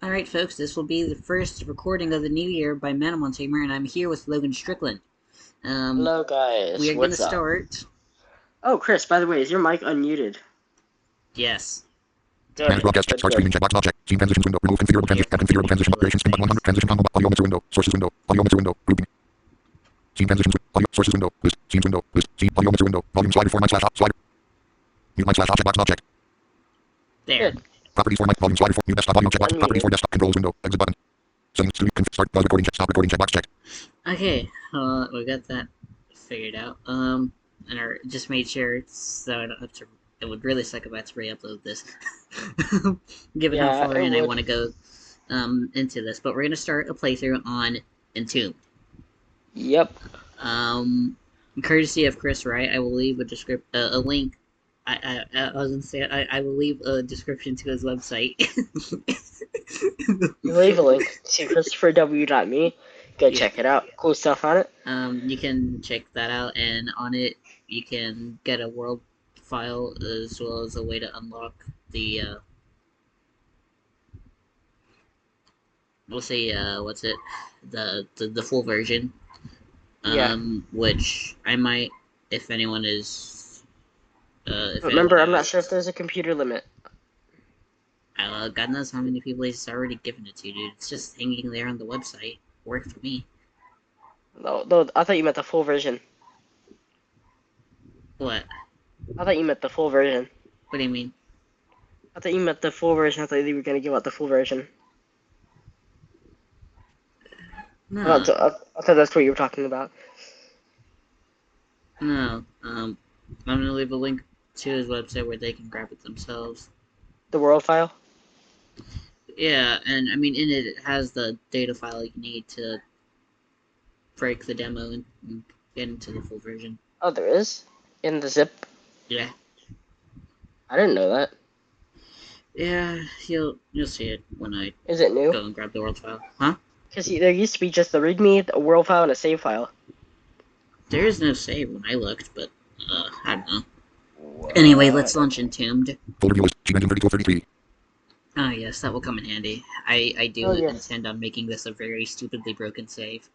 Alright, folks, this will be the first recording of the new year by Manamon Tamer, and I'm here with Logan Strickland. Hello, guys. We are going to What's up? start. Oh, Chris, by the way, is your mic unmuted? Yes. Good. Broadcast check, start screening check box object. Scene transitions window. Remove configurable transition. Add configurable transition operations. Pin 100. Transition combo. Audio mixer window. Sources window. Audio mixer window. Grouping. Scene transitions. Audio sources window. List. Scenes window. List. Scene. Audio mixer window. Volume slider for mic slash op slider. Mute mic slash object box object. There. Good. Properties for mic. Volume slider for new desktop audio check box. Properties for desktop controls window. Exit button. Settings. Start. Pause recording check. Stop recording check box check. Okay, we got that figured out. And I just made sure so I don't have to. It would really suck if I had to re-upload this, given how far in I want to go into this. But we're gonna start a playthrough on Entombed. Yep. Courtesy of Chris Wright, I will leave a link. I was gonna say I will leave a description to his website. You leave a link to ChristopherW.me. Go check it out. Cool stuff on it. You can check that out, and on it you can get a world file as well as a way to unlock the we'll say the full version. Which I might, if anyone is Remember, I'm not sure if there's a computer limit. God knows how many people he's already given it to, dude. It's just hanging there on the website. Worked for me. No, I thought you meant the full version. What? I thought you meant the full version. What do you mean? I thought you meant the full version. I thought you were gonna give out the full version. No. I thought that's what you were talking about. No. I'm gonna leave a link to his website where they can grab it themselves. The world file? Yeah, and I mean in it has the data file you need to break the demo and get into the full version. Oh, there is? In the zip? Yeah. I didn't know that. Yeah, you'll see it when I Is it new? go and grab the world file. Huh? Because there used to be just the readme, a world file, and a save file. There is no save when I looked, but I don't know. What? Anyway, let's launch Entombed. Folder view list. G 3233. Ah, yes, that will come in handy. I do intend on making this a very stupidly broken save.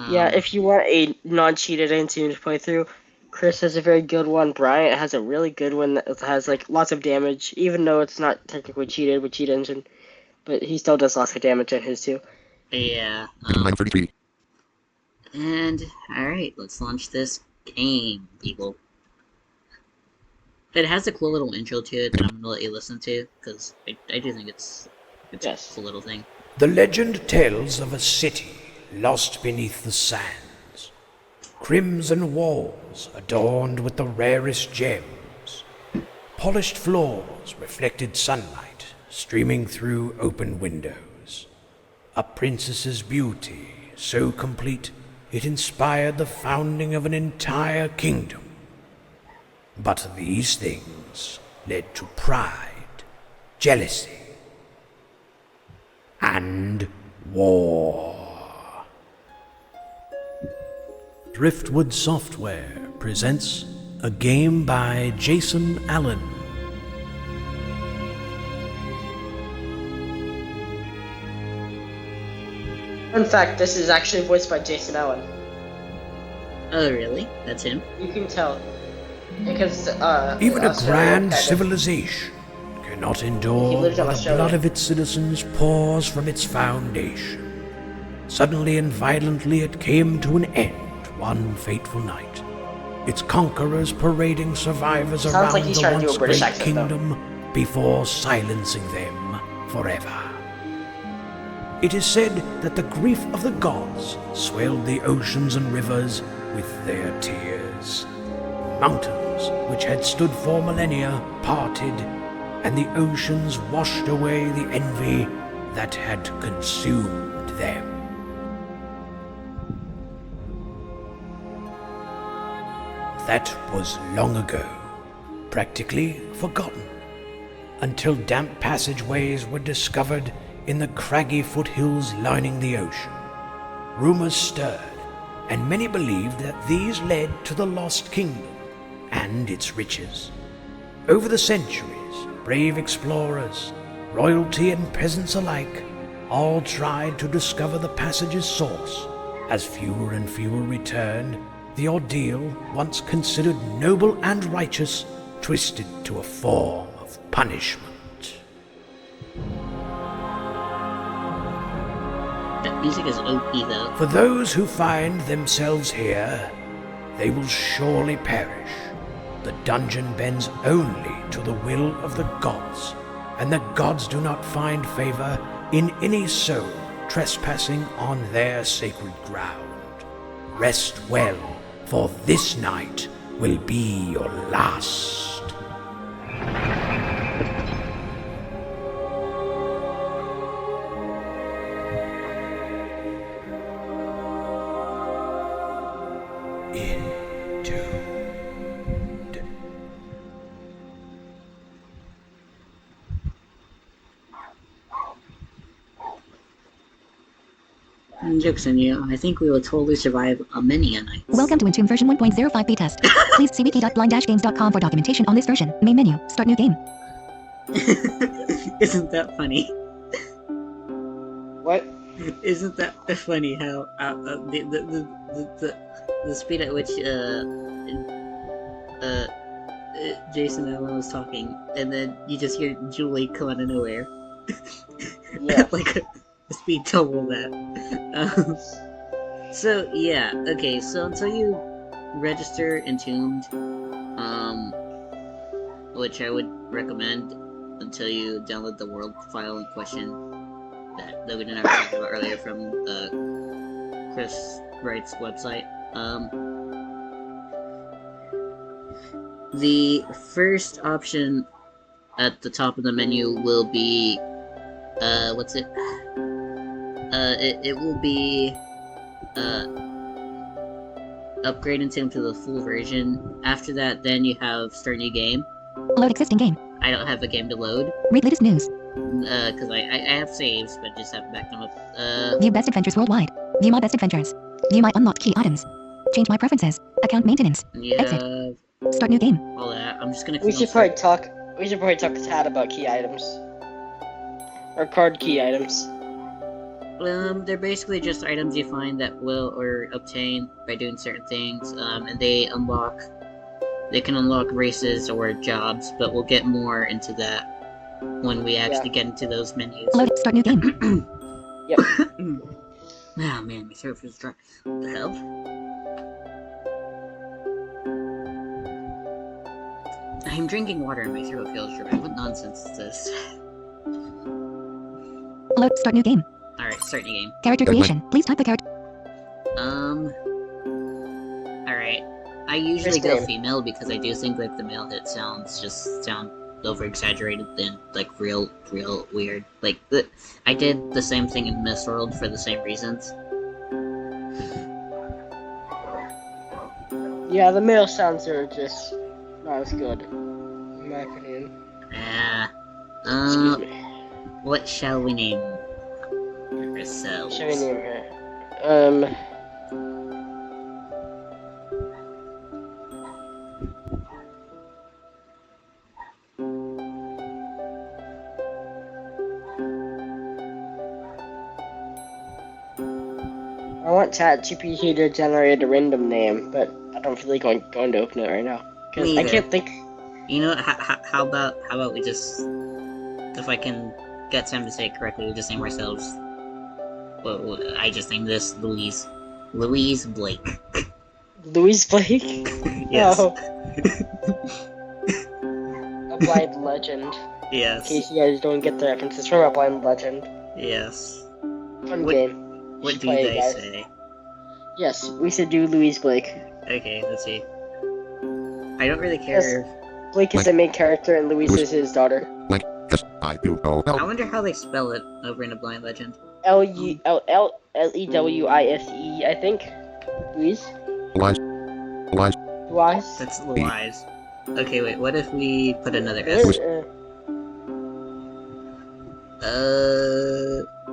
Yeah, if you want a non-cheated Entombed playthrough, Chris has a very good one. Bryant has a really good one that has like lots of damage, even though it's not technically cheated with Cheat Engine, but he still does lots of damage in his too. Yeah. 933. And alright, let's launch this game, people. It has a cool little intro to it that I'm gonna let you listen to, because I do think it's yes. a cool little thing. The legend tells of a city lost beneath the sands. Crimson walls adorned with the rarest gems. Polished floors reflected sunlight streaming through open windows. A princess's beauty so complete it inspired the founding of an entire kingdom. But these things led to pride, jealousy, and war. Driftwood Software presents a game by Jason Allen. In fact, this is actually voiced by Jason Allen. Oh, really? That's him? You can tell. Because, even a grand civilization cannot endure while the blood of its citizens pours from its foundation. Suddenly and violently it came to an end one fateful night. Its conquerors parading survivors around the once great kingdom before silencing them forever. It is said that the grief of the gods swelled the oceans and rivers with their tears. Mountains, which had stood for millennia, parted, and the oceans washed away the envy that had consumed them. That was long ago, practically forgotten, until damp passageways were discovered in the craggy foothills lining the ocean. Rumors stirred, and many believed that these led to the Lost Kingdom and its riches. Over the centuries, brave explorers, royalty and peasants alike, all tried to discover the passage's source. As fewer and fewer returned, the ordeal, once considered noble and righteous, twisted to a form of punishment. That music is OP though. For those who find themselves here, they will surely perish. The dungeon bends only to the will of the gods, and the gods do not find favor in any soul trespassing on their sacred ground. Rest well, for this night will be your last. Entombed. Joke's on you. I think we will totally survive many a night. Welcome to Entombed version 1.05 beta test. Please see wiki.blindgames.com for documentation on this version. Main menu. Start new game. Isn't that funny? What? Isn't that funny how the speed at which Jason Allen was talking, and then you just hear Julie come out of nowhere. Yeah. Like a speed double that. So yeah, okay. So until you register Entombed, which I would recommend until you download the world file in question that we didn't ever talk about earlier from Chris Wright's website. The first option at the top of the menu will be what's it? It will be upgrade Entombed to the full version. After that, then you have start new game. Load existing game. I don't have a game to load. Read latest news. Because I have saves, but just haven't backed them up. View best adventures worldwide. View my best adventures. View my unlocked key items. Change my preferences. Account maintenance. You Exit. have Start new game. all that. I'm just gonna. We should probably talk to Tad about key items. Or card key items. They're basically just items you find that will or obtain by doing certain things, and they can unlock races or jobs, but we'll get more into that when we actually get into those menus. Load. Start new game. Yep. Oh man, my throat feels dry. What the hell? I'm drinking water and my throat feels dry. What nonsense is this? Load. Start new game. Alright, start new game. Character creation. Please type the character. Alright. I usually First go name. female because I do think like the male hit sounds sound over exaggerated and like real weird. Like I did the same thing in Miss World for the same reasons. Yeah, the male sounds are just not as good, in my opinion. Excuse me. What shall we name ourselves? Shall we name her? I want ChatGPT to generate a random name, but I don't feel like going to open it right now. Because Me I either. can't think. You know, how about we just, if I can get Sam to say it correctly, we just name ourselves. Well, I just named this Louise Blake. Louise Blake? Yes. No. A blind legend. In Yes. case you guys don't get the reference, it's from a blind legend. Yes. Fun What- game. You What should do play it, they guys. say? Yes, we should do Louise Blake. Okay, let's see. I don't really care. Blake is the main character and Louise is his daughter. Yes, I do know. I wonder how they spell it over in a blind legend. Lewise, I think. Louise? Lies. Louise? That's Louise. Okay, wait. What if we put another S?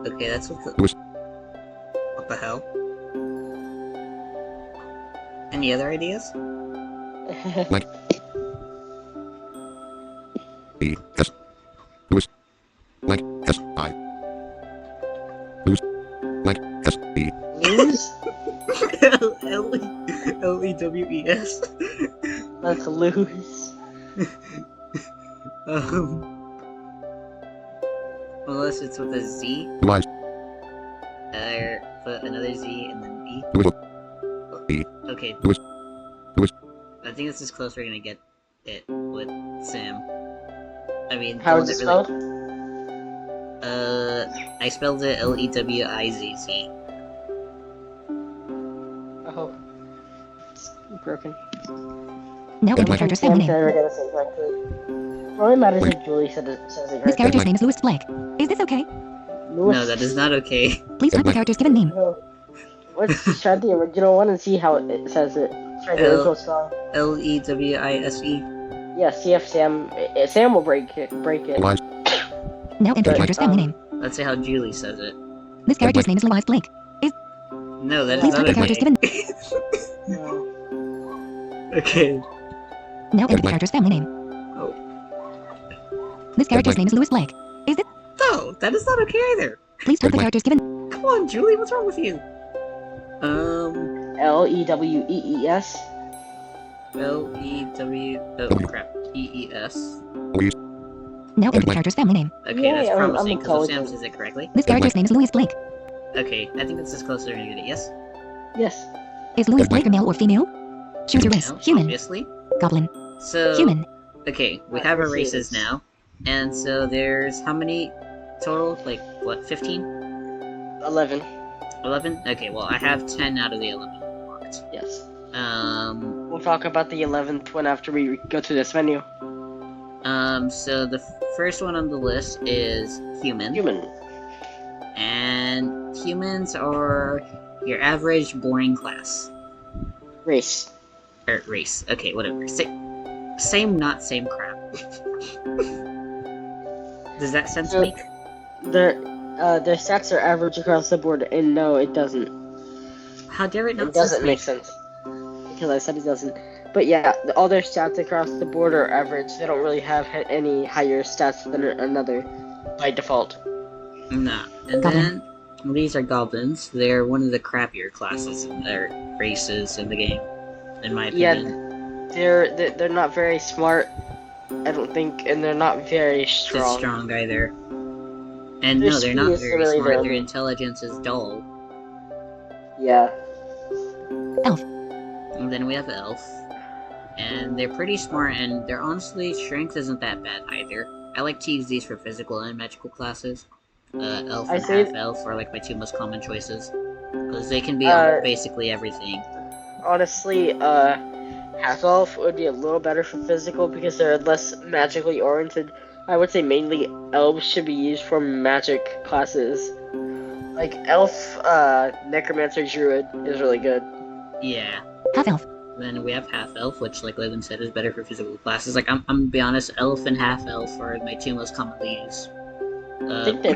Okay, that's what the. Louis. What the hell? Any other ideas? Yes. Louis. Like. S I. Lose. Blank. S E. Lose? Lews. Let's lose. um, unless it's with a Z, Lies. put another Z and then E. Lewis. E. Okay. Lewis. Lewis. I think this is close. We're gonna get it with Sam. I mean, How is it spelled? I spelled it Lewizz. Oh. It's broken. Now enter the character's family name. It only matters if Julie says it This correctly. character's name is Louis Blake. Is this okay? No, that is not okay. Please type the character's given name. No. Let's try the original one and see how it says it. Try the original spelling. Lewise. Yeah, see if Sam will break it. Lies. Now enter the character's family name. Let's see how Julie says it. This character's name is Louis Blake. No, that is Please not type the character's okay. given. No. Okay. Now enter the character's family name. Oh. This character's name is Louis Blake. No, that is not okay either. Please type the character's given. Come on, Julie, what's wrong with you? Lewees. L-E-W... Oh, crap. E-E-S. Louise. Now enter the character's family name. Okay, Yeah, that's I'm promising, because Sam intelligent. says it correctly. This character's name is Louis Blake. Okay, I think this is close to we're gonna get it, yes? Yes. Is Louis Blake a male or female? Choose your race. No, Human. obviously. Goblin. So... Human. Okay, we have our Races. races now. And so there's how many total? Like, what, 15? 11. 11? Okay, well, I have 10 out of the 11 marked. Yes. Um, We'll talk about the 11th one after we go through this menu. so the first one on the list is human. Human. And humans are your average boring class. Race. Or race. Okay, whatever. Same, not same crap. Does that sense So- make? Their stats are average across the board, and no, it doesn't. How dare it not It doesn't sense make sense. Because I said it doesn't. But yeah, all their stats across the board are average. They don't really have any higher stats than another by default. Nah. And then these are goblins. They're one of the crappier classes in their races in the game, in my opinion. They're not very smart, I don't think, and they're not very strong. It's strong either. And Their no, they're speed not is very really smart. their- Their intelligence is dull. Yeah. And then we have elf. And they're pretty smart, and their honestly strength isn't that bad either. I like to use these for physical and magical classes. Elf I and say- half elf are like my two most common choices. Because they can be basically everything. Honestly, half elf would be a little better for physical because they're less magically oriented. I would say mainly elves should be used for magic classes. Like elf, necromancer, druid is really good. Yeah. Half elf. Then we have half elf, which, like Logan said, is better for physical classes. Like I'm gonna be honest, elf and half elf are my two most commonly used. I think they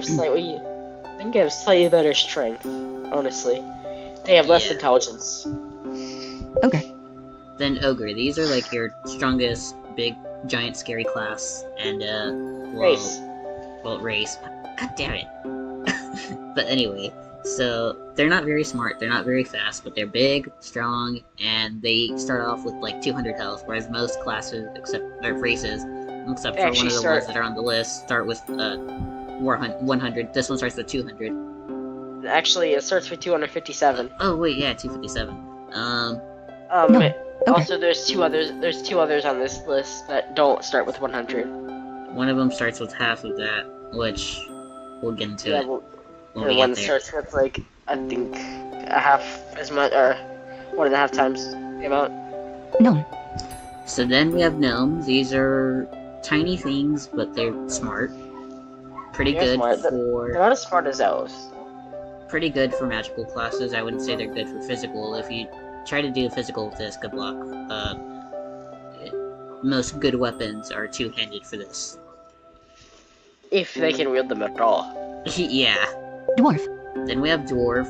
have slightly better strength. Honestly, they have less Yeah. intelligence. Ogre. Then ogre. These are like your strongest, big, giant, scary class, and Race. Well, race. God damn it. But anyway, so they're not very smart. They're not very fast, but they're big, strong, and they start off with like 200 health, whereas most classes, except their races, except for one of Actually the start- ones that are on the list, start with 100. This one starts with 200. Actually, it starts with 257. Oh wait, yeah, 257. No. Okay. Also, there's two others on this list that don't start with 100. One of them starts with half of that, which we'll get into Yeah, it well, when the we one get that there. starts with like I think a half as much or 1.5 times the amount. Gnome. So then we have gnomes. These are tiny things, but they're smart. Pretty They're good smart. They're for not as smart as elves. pretty good for magical classes. I wouldn't say they're good for physical. If you try to do physical with this, good luck. Most good weapons are two-handed for this. If they can wield them at all. Yeah. Dwarf. Then we have dwarf.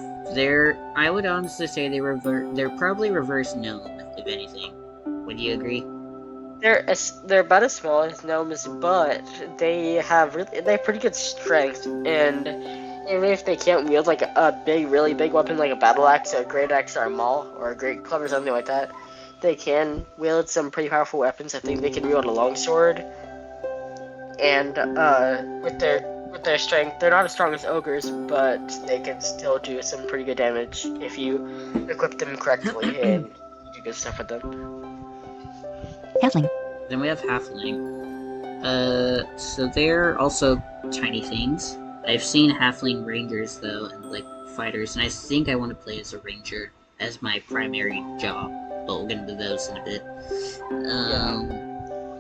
I would honestly say they're probably reverse gnome, if anything. Would you agree? They're about as small as gnomes, but they have pretty good strength, and even if they can't wield like a really big weapon like a battle axe or a great axe or a maul or a great club or something like that, they can wield some pretty powerful weapons. I think they can wield a longsword, and with their strength, they're not as strong as ogres, but they can still do some pretty good damage if you equip them correctly and do good stuff with them. Halfling. Then we have halfling. So they're also tiny things. I've seen halfling rangers though, and like fighters, and I think I want to play as a ranger as my primary job. But we'll get into those in a bit.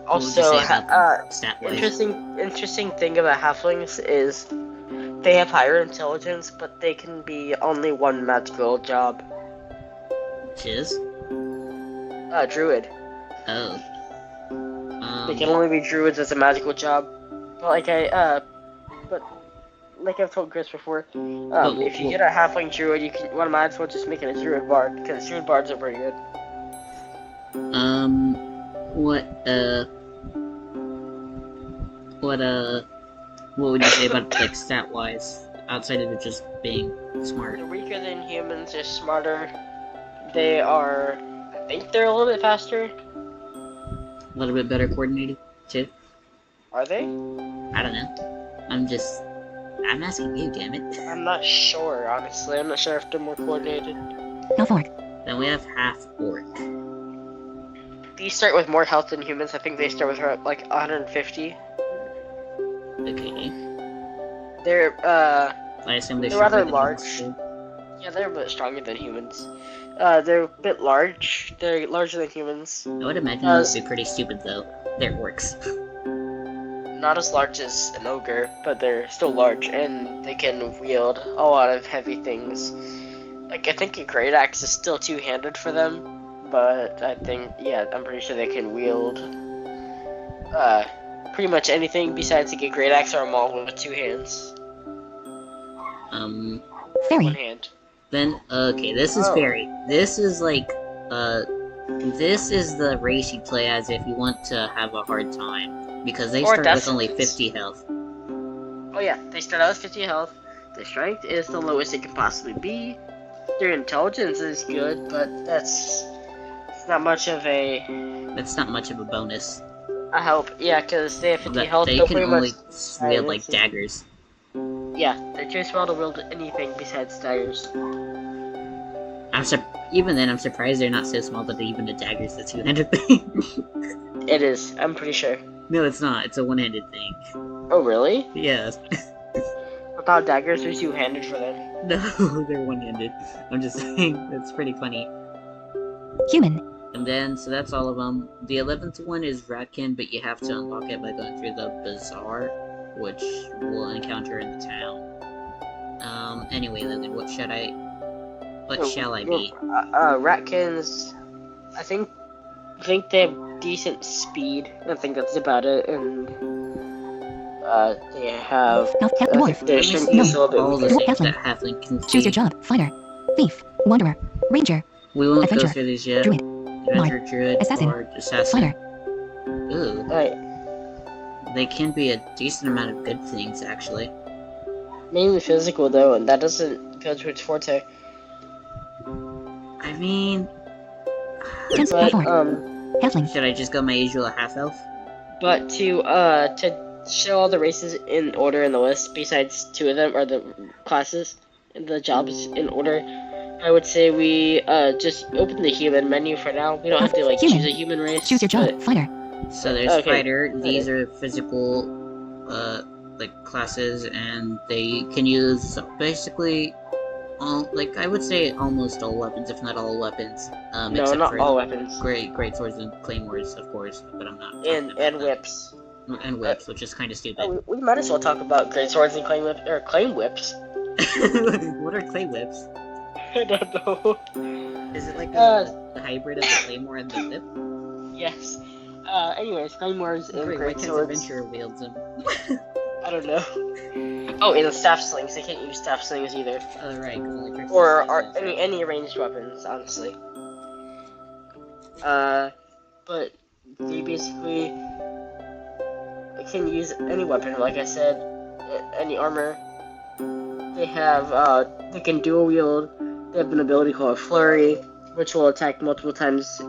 Also, stat-wise? interesting thing about halflings is they have higher intelligence, but they can be only one magical job. Which is? Druid. Oh. They can only be druids as a magical job. But like I've told Chris before, if you get a halfling druid, might as well just make it a druid bard, because druid bards are pretty good. What would you say about like stat-wise, outside of it just being smart? They're weaker than humans. They're smarter. They are. I think they're a little bit faster. A little bit better coordinated too. Are they? I don't know. I'm asking you, damn it. I'm not sure, honestly. I'm not sure if they're more coordinated. Half orc. Then we have half orc. These start with more health than humans. I think they start with like 150. Okay. They're I assume they're rather large. Yeah, they're a bit stronger than humans. They're a bit large. They're larger than humans. I would imagine it would be pretty stupid though. They're orcs. Not as large as an ogre, but they're still large, and they can wield a lot of heavy things. Like, I think a great axe is still two-handed for them, but I'm pretty sure they can wield pretty much anything besides like a great axe or a maul with two hands. Fairy. One hand. Then, okay, this is fairy. This is like, this is the race you play as if you want to have a hard time. Because they start with only 50 health. Oh yeah, they start out with 50 health. Their strength is the lowest it can possibly be. Their intelligence is good, but it's not much of a... That's not much of a bonus. I hope, yeah, because they have 50 health. They can only wield like daggers. Yeah, they're too small to wield anything besides daggers. Even then, I'm surprised they're not so small that even a dagger's a two-handed thing. It is, I'm pretty sure. No, it's not. It's a one-handed thing. Oh, really? Yes. I thought daggers were two-handed for them. No, they're one-handed. I'm just saying, that's pretty funny. Human. And then, so that's all of them. The 11th one is Ratkin, but you have to unlock it by going through the bazaar, which we'll encounter in the town. Anyway, then, what shall I be? Ratkins, I think they have decent speed. I think that's about it, and they have. Their strength is a little bit all the weaker. things that halfling can see. Choose your job. Fighter. Thief. Wanderer. Ranger. We won't Adventure. go through these yet. Druid. Adventure, Druid, Assassin. Bard, Assassin. Fighter. Ooh. Right. They can be a decent amount of good things, actually. Mainly physical, though, and that doesn't go to its forte. I mean... Tense. But, Halfling. Should I just go my usual half-elf? But to show all the races in order in the list, besides two of them, or the classes and the jobs in order, I would say we just open the human menu for now. We don't have to like Human. choose a human race. Choose your job. but- Fighter. So there's Okay. fighter. These are physical, like classes, and they can use basically all, like I would say almost all weapons, if not all weapons. No, Except not for all weapons. great swords and claymores, of course. But I'm not. talking And about them. whips. And whips, which is kind of stupid. We might as well talk about great swords and claim whips. What are clay whips? I don't know. Is it like a hybrid of the claymore and the whip? Yes. Anyways, claymores and Why great can't swords. Adventurer wields them? I don't know. Oh, and the staff slings. They can't use staff slings either. Oh, right. Or any ranged weapons, honestly. But they basically can use any weapon, like I said, any armor. They can dual wield. They have an ability called Flurry, which will attack multiple times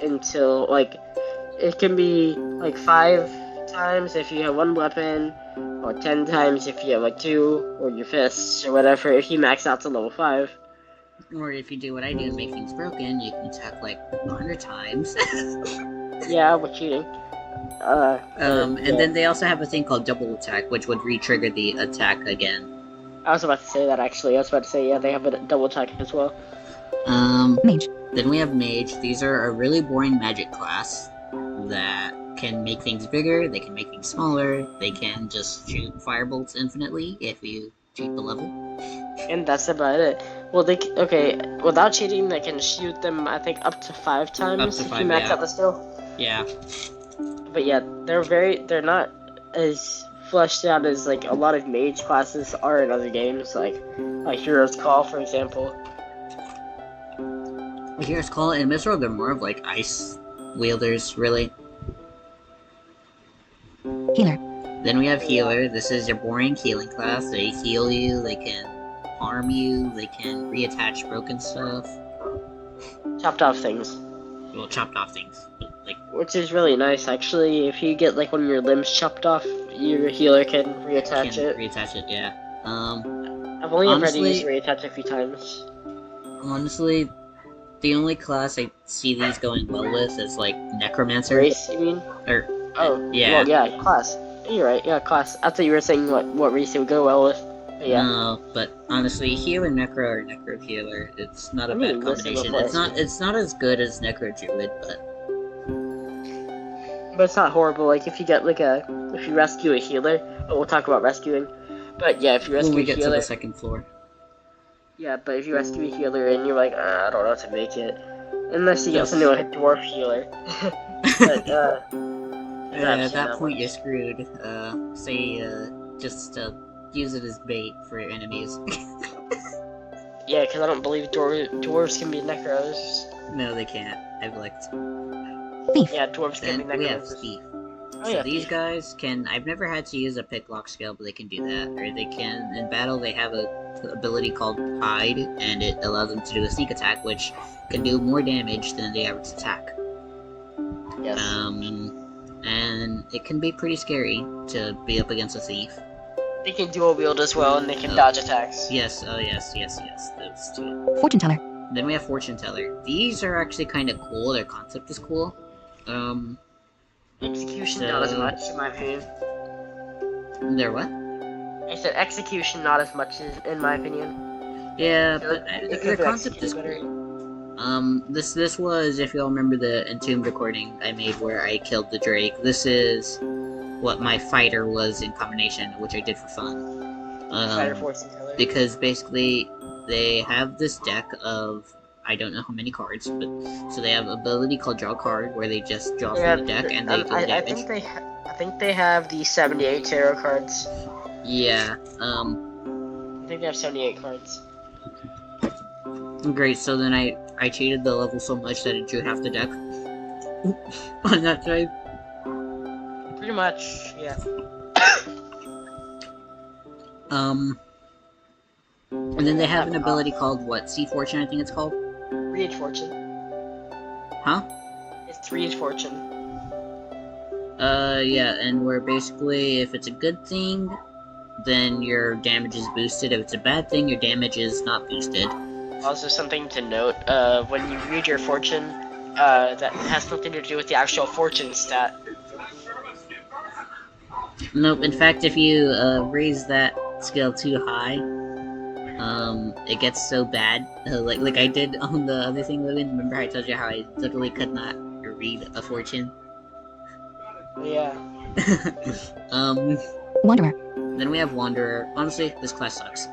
until, like, it can be, like, 5 times if you have one weapon, or 10 times if you have, like, 2, or your fists, or whatever, if you max out to level 5. Or if you do what I do and make things broken, you can attack, like, 100 times. Yeah, we're cheating. And then they also have a thing called double attack, which would re-trigger the attack again. I was about to say that, actually. I was about to say, yeah, they have a double attack as well. Mage. Then we have Mage. These are a really boring magic class that can make things bigger, they can make things smaller, they can just shoot firebolts infinitely if you cheat the level. And that's about it. Well, without cheating, they can shoot them, I think, up to 5 times Up to if 5, you max yeah. out the skill. Yeah. But yeah, they're not as fleshed out as, like, a lot of mage classes are in other games, like Hero's Call, for example. Here's Call and Misro, they're more of like ice wielders, really. Healer. Then we have Healer. This is your boring healing class. They heal you, they can harm you, they can reattach broken stuff. Chopped off things. Well, chopped off things. Like, Which is really nice, actually. If you get, like, one of your limbs chopped off, your healer can reattach it. Reattach it, yeah. I've only ever had to honestly- use reattach a few times. Honestly, the only class I see these going well with is, like, Necromancer. Race, you mean? Or, Oh, yeah. Well, yeah, class. You're right, yeah, class. I thought you were saying what race it would go well with. But yeah. No, but honestly, Healer Necro or Necro Healer, it's not a I mean, bad listen combination. before. It's not as good as Necro Druid, But it's not horrible. Like, if you rescue a healer, we'll talk about rescuing. But yeah, if you rescue when we a get healer, to the second floor. yeah, but if you rescue a healer and you're like, I don't know how to make it, unless you get Yes. something like a dwarf healer. But At that point, you're screwed. Just use it as bait for your enemies. yeah, because I don't believe dwarves can be necros. No, they can't. I've looked. Thief. Yeah, dwarves can be Then we have necros. Thief. Oh, So yeah, these thief. guys can. I've never had to use a picklock skill, but they can do that. Or they can in battle. They have a ability called Hide, and it allows them to do a sneak attack, which can do more damage than the average attack. Yes. And it can be pretty scary to be up against a thief. They can dual wield as well, and they can Oh. dodge attacks. Yes, those two. Fortune teller. Then we have Fortune Teller. These are actually kind of cool. Their concept is cool. Execution, not as much, in my opinion. They're what? I said execution, not as much, in my opinion. Yeah, They but could their have concept is executed cool. better. This was, if y'all remember the Entombed recording I made where I killed the Drake, this is what my fighter was in combination, which I did for fun. Fighter fortune teller. Because basically, they have this deck of, I don't know how many cards, but, so they have an ability called Draw Card, where they just draw from the deck and they deal I damage. think they have the 78 tarot cards. Yeah, I think they have 78 cards. great, so then I cheated the level so much that it drew half the deck. On that side. Pretty much, yeah. And then they have an ability called, what, Sea Fortune, I think it's called? 3-inch fortune. Huh? It's 3-inch fortune. Yeah, and where basically, if it's a good thing, then your damage is boosted. If it's a bad thing, your damage is not boosted. Also, something to note, when you read your fortune, that has nothing to do with the actual fortune stat. Nope, in fact, if you, raise that skill too high, it gets so bad, like I did on the other thing, Logan. Remember I told you how I literally could not read a fortune? Yeah. Wanderer. Then we have Wanderer. Honestly, this class sucks.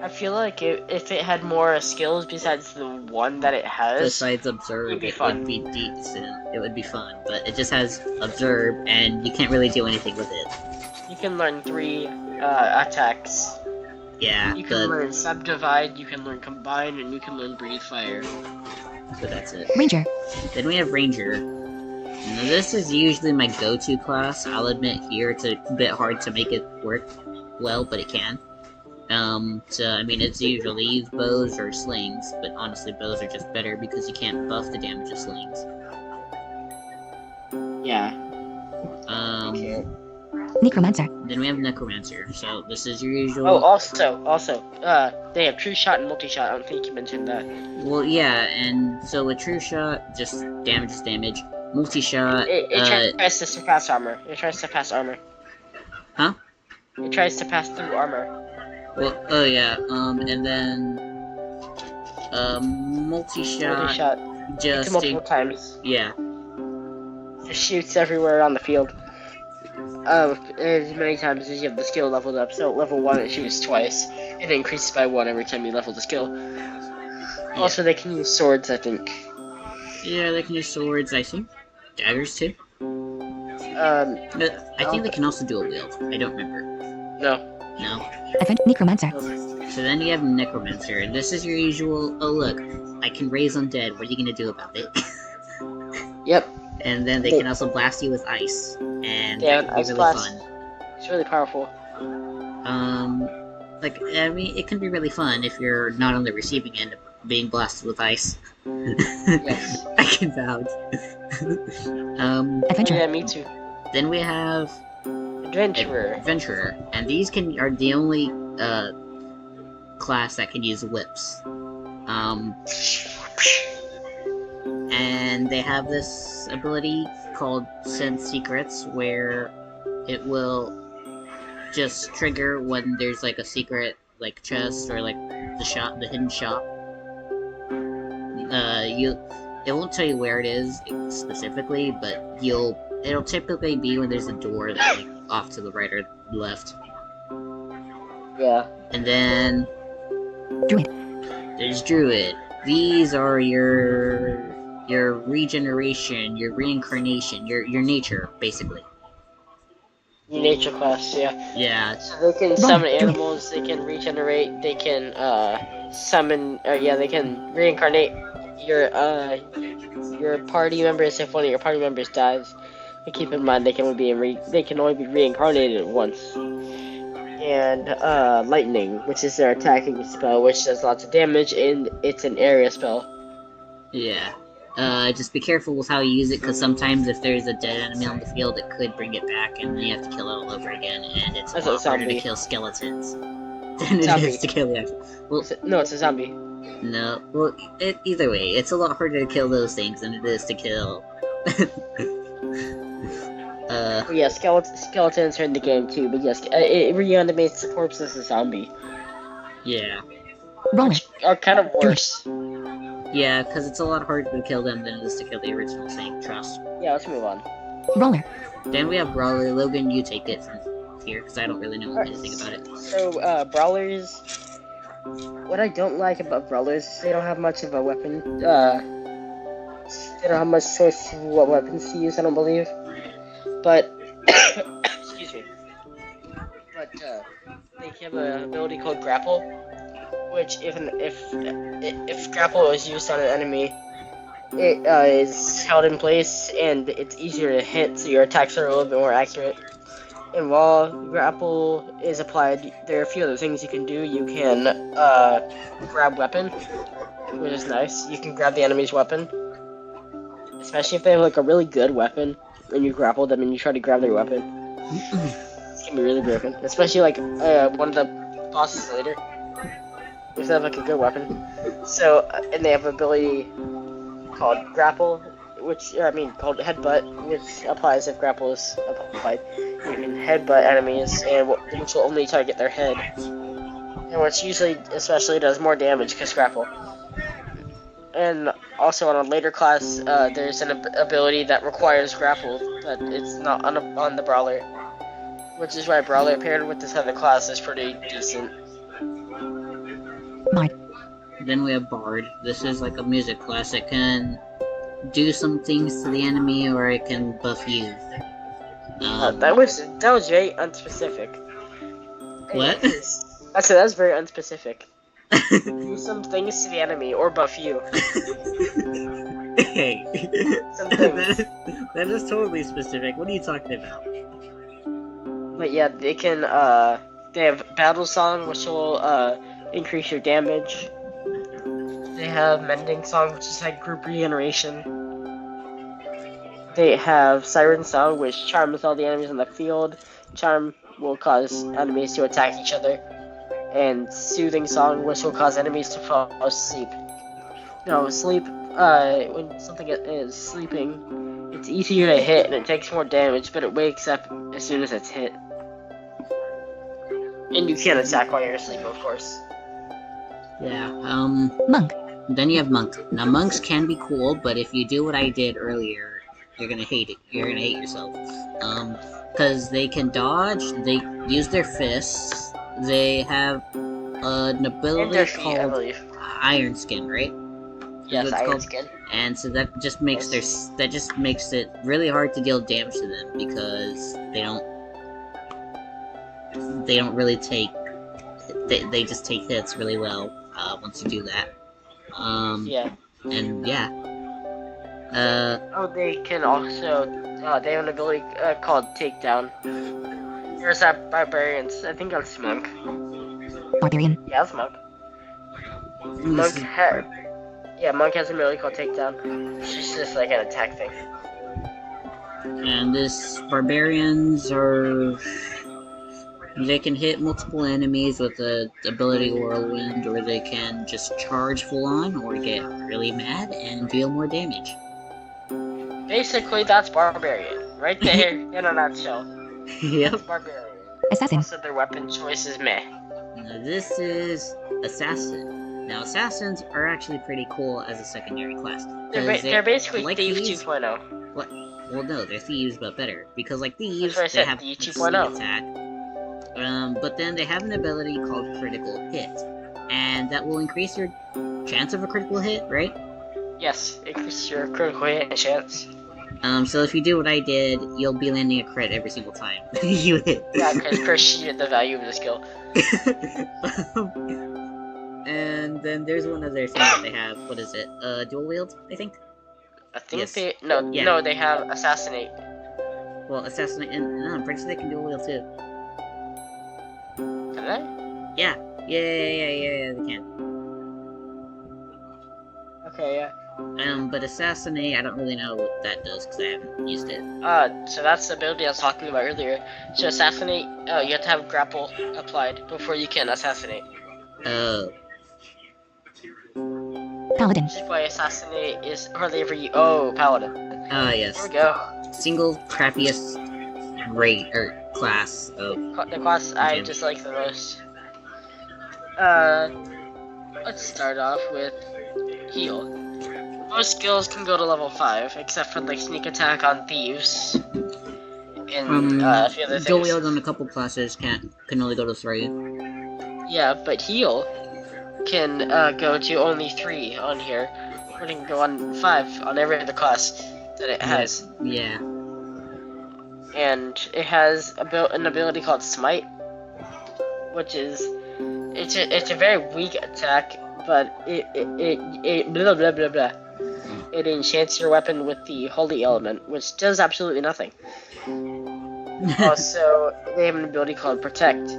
I feel like if it had more skills besides the one that it has, Besides Observe, It'd be it fun. would be decent. It would be fun, but it just has Observe, and you can't really do anything with it. you can learn 3 attacks. Yeah, You can learn Subdivide, you can learn Combine, and you can learn Breathe Fire. So that's it. Ranger. Then we have Ranger. Now, this is usually my go-to class. I'll admit here it's a bit hard to make it work well, but it can. So, I mean, it's usually use bows or slings, but honestly, bows are just better because you can't buff the damage of slings. Yeah. Necromancer. Then we have Necromancer. So, this is your usual... Oh, also, they have True Shot and Multi-Shot. I don't think you mentioned that. Well, yeah, and so with True Shot, just damage is damage. Multi-Shot, It tries to surpass armor. It tries to pass armor. Huh? It tries to pass through armor. Well, oh yeah, and then... Multi-Shot, just... multiple times. Yeah. It shoots everywhere on the field. As many times as you have the skill leveled up. So level 1 it shoots twice. It increases by 1 every time you level the skill. Yeah. Also, they can use swords, I think. Yeah, they can use swords, I think. Daggers, too. But I think they can also do a wield. I don't remember. No. No? Advent Necromancer. So then you have Necromancer, and this is your usual, oh look, I can raise undead, what are you gonna do about it? Yep. And then they can also blast you with ice, and Yeah, that can be ice really blast. fun. It's really powerful. Like, I mean, it can be really fun if you're not on the receiving end of being blasted with ice. Yes. I can vouch. Adventure. Yeah, me too. Then we have Adventurer. Adventurer, and these are the only class that can use whips. And they have this ability called Sense Secrets, where it will just trigger when there's like a secret, like chest or like the hidden shop. It won't tell you where it is specifically, but it'll typically be when there's a door that's like off to the right or left. Yeah. And then Druid. there's Druid. These are your regeneration, your reincarnation, your nature, basically. Nature class, yeah. Yeah. So they can summon animals, they can regenerate, they can summon, they can reincarnate your party members if one of your party members dies. But keep in mind they can only be reincarnated once. And lightning, which is their attacking spell, which does lots of damage, and it's an area spell. Yeah. Just be careful with how you use it, because sometimes if there's a dead enemy on the field, it could bring it back, and then you have to kill it all over again, and it's a lot harder to kill skeletons than it is to kill the actual... Well, no, it's a zombie. No, well, either way, it's a lot harder to kill those things than it is to kill... Yeah, skeletons are in the game too, but yes, it reanimates the corpse as a zombie. Yeah. Roller. Which are kind of worse. Yeah, because it's a lot harder to kill them than it is to kill the original thing, trust. Yeah, let's move on. Roller. Then we have Brawler. Logan, you take it from here, because I don't really know anything about it. So, Brawlers... What I don't like about Brawlers is they don't have much of a weapon, they don't have much choice of what weapons to use, I don't believe. But... excuse me. But, they have an ability called Grapple, which if grapple is used on an enemy, it is held in place and it's easier to hit, so your attacks are a little bit more accurate. And while grapple is applied, there are a few other things you can do. You can grab weapon, which is nice. You can grab the enemy's weapon, especially if they have like a really good weapon, and you grapple them and you try to grab their weapon. It's gonna be really broken, especially like one of the bosses later. If they have like a good weapon. So, and they have an ability called Grapple, called Headbutt, which applies if Grapple is applied. You can headbutt enemies, which will only target their head. And which usually, especially, does more damage because Grapple. And also on a later class, there's an ability that requires Grapple, but it's not on the Brawler. Which is why Brawler paired with this other class is pretty decent. Bard. Then we have Bard. This is like a music class. It can do some things to the enemy, or it can buff you. That was very unspecific. What? I said that was very unspecific. Do some things to the enemy or buff you. Hey, Some things. that is totally specific. What are you talking about? But yeah, they can, they have Battle Song, which will, increase your damage. They have Mending Song, which is like group regeneration. They have Siren Song, which charms all the enemies in the field. Charm will cause enemies to attack each other. And Soothing Song, which will cause enemies to fall asleep. No, sleep, when something is sleeping, it's easier to hit and it takes more damage, but it wakes up as soon as it's hit. And you can't attack while you're asleep, of course. Yeah, Monk. then you have Monk. Now, Monks can be cool, but if you do what I did earlier, you're gonna hate it. You're gonna hate yourself. Because they can dodge, they use their fists, they have an ability their feet, I called believe. Iron Skin, right? Yes, Iron Skin. And so that just makes it really hard to deal damage to them because they don't really take they just take hits really well once you do that. Yeah. And yeah. They can also, they have an ability called Takedown. There's that Barbarians, I think that's Monk. Barbarian. Yeah, that's Monk. Monk has an ability called Takedown. It's just like an attack thing. And this barbarians they can hit multiple enemies with the ability Whirlwind, or they can just charge full on, or get really mad and deal more damage. Basically, that's Barbarian. Right there, in a nutshell. Yep. That's Barbarian. Assassin. Also, their weapon choice is meh. Now this is Assassin. Now Assassins are actually pretty cool as a secondary class. They're basically like Thief thieves, 2.0. What? Well, no, they're thieves, but better. Because like thieves, That's what I they said, have Thief a 2.0. sneak attack. But then they have an ability called Critical Hit. And that will increase your chance of a critical hit, right? Yes, increase your critical hit chance. So if you do what I did, you'll be landing a crit every single time you hit. Yeah, because Chris cheated the value of the skill. And then there's one other thing that they have. What is it? Dual wield, I think? I think Yes. they have Assassinate. Well, Assassinate, and no, I'm pretty sure they can dual wield too. Can they? Yeah, they can. Okay, yeah. But Assassinate, I don't really know what that does because I haven't used it. So that's the ability I was talking about earlier. So Assassinate, you have to have grapple applied before you can Assassinate. Oh. Paladin. Which is why Assassinate is hardly ever Paladin. Ah, yes. Here we go. Single crappiest rate, or class of... The class I dislike the most. Let's start off with Heal. Most skills can go to level 5, except for like Sneak Attack on Thieves. And a few other things. Dual wield on a couple classes can only go to 3. Yeah, but Heal can go to only 3 on here. Or it can go on 5 on every other class that it has. Yeah. And it has an ability called Smite, which is it's a very weak attack, but it blah blah blah blah. It enchants your weapon with the holy element, which does absolutely nothing. Also, they have an ability called Protect.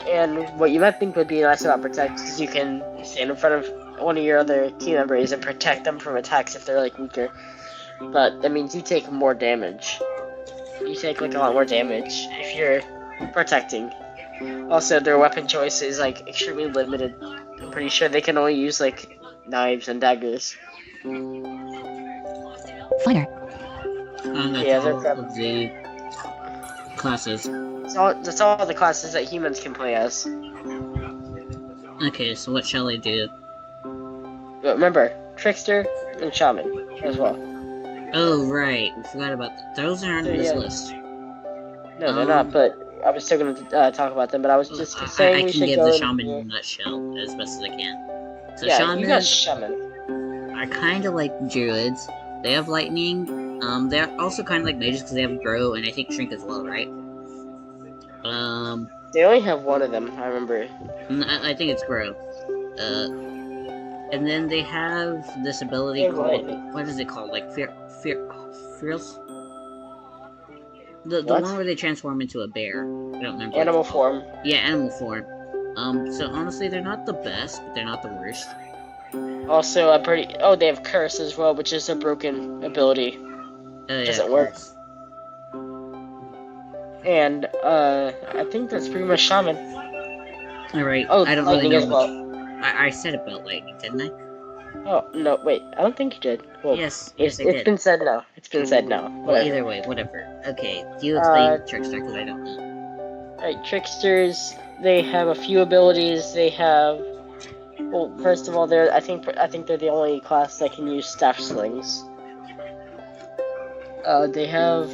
And what you might think would be nice about Protect is you can stand in front of one of your other team members and protect them from attacks if they're like weaker. But that means you take more damage. You take like a lot more damage if you're protecting. Also, their weapon choice is like extremely limited. I'm pretty sure they can only use like knives and daggers. Fighter. And that's Yeah, all of the classes. That's all the classes that humans can play as. Okay, so what shall I do? But remember, Trickster and Shaman as well. Oh, right. We forgot about that. Those aren't on this list. No, they're not, but I was still going to talk about them, but I was just saying I we can should give go the in Shaman here. in a nutshell as best as I can. So Yeah, Shaman you got Shaman. are kind of like Druids. They have lightning. They're also kind of like mages because they have grow and I think shrink as well, right? They only have one of them, I remember. I think it's Grow. And then they have this ability called, what is it called? Like fearless. The one where they transform into a bear. I don't remember. Animal form. Yeah, animal form. So honestly, they're not the best, but they're not the worst. Also, they have Curse as well, which is a broken ability. Doesn't work. And, I think that's pretty much Shaman. Alright, Oh, I don't Lightning really know as well. I said about Lightning, didn't I? Oh, no, wait, I don't think you did. Well, yes, it's did. been said now. It's been said now. Well, either way, whatever. Okay, you explain Trickster, because I don't know. Alright, Tricksters, they have a few abilities. They have... Well, first of all, I think they're the only class that can use Staff Slings. They have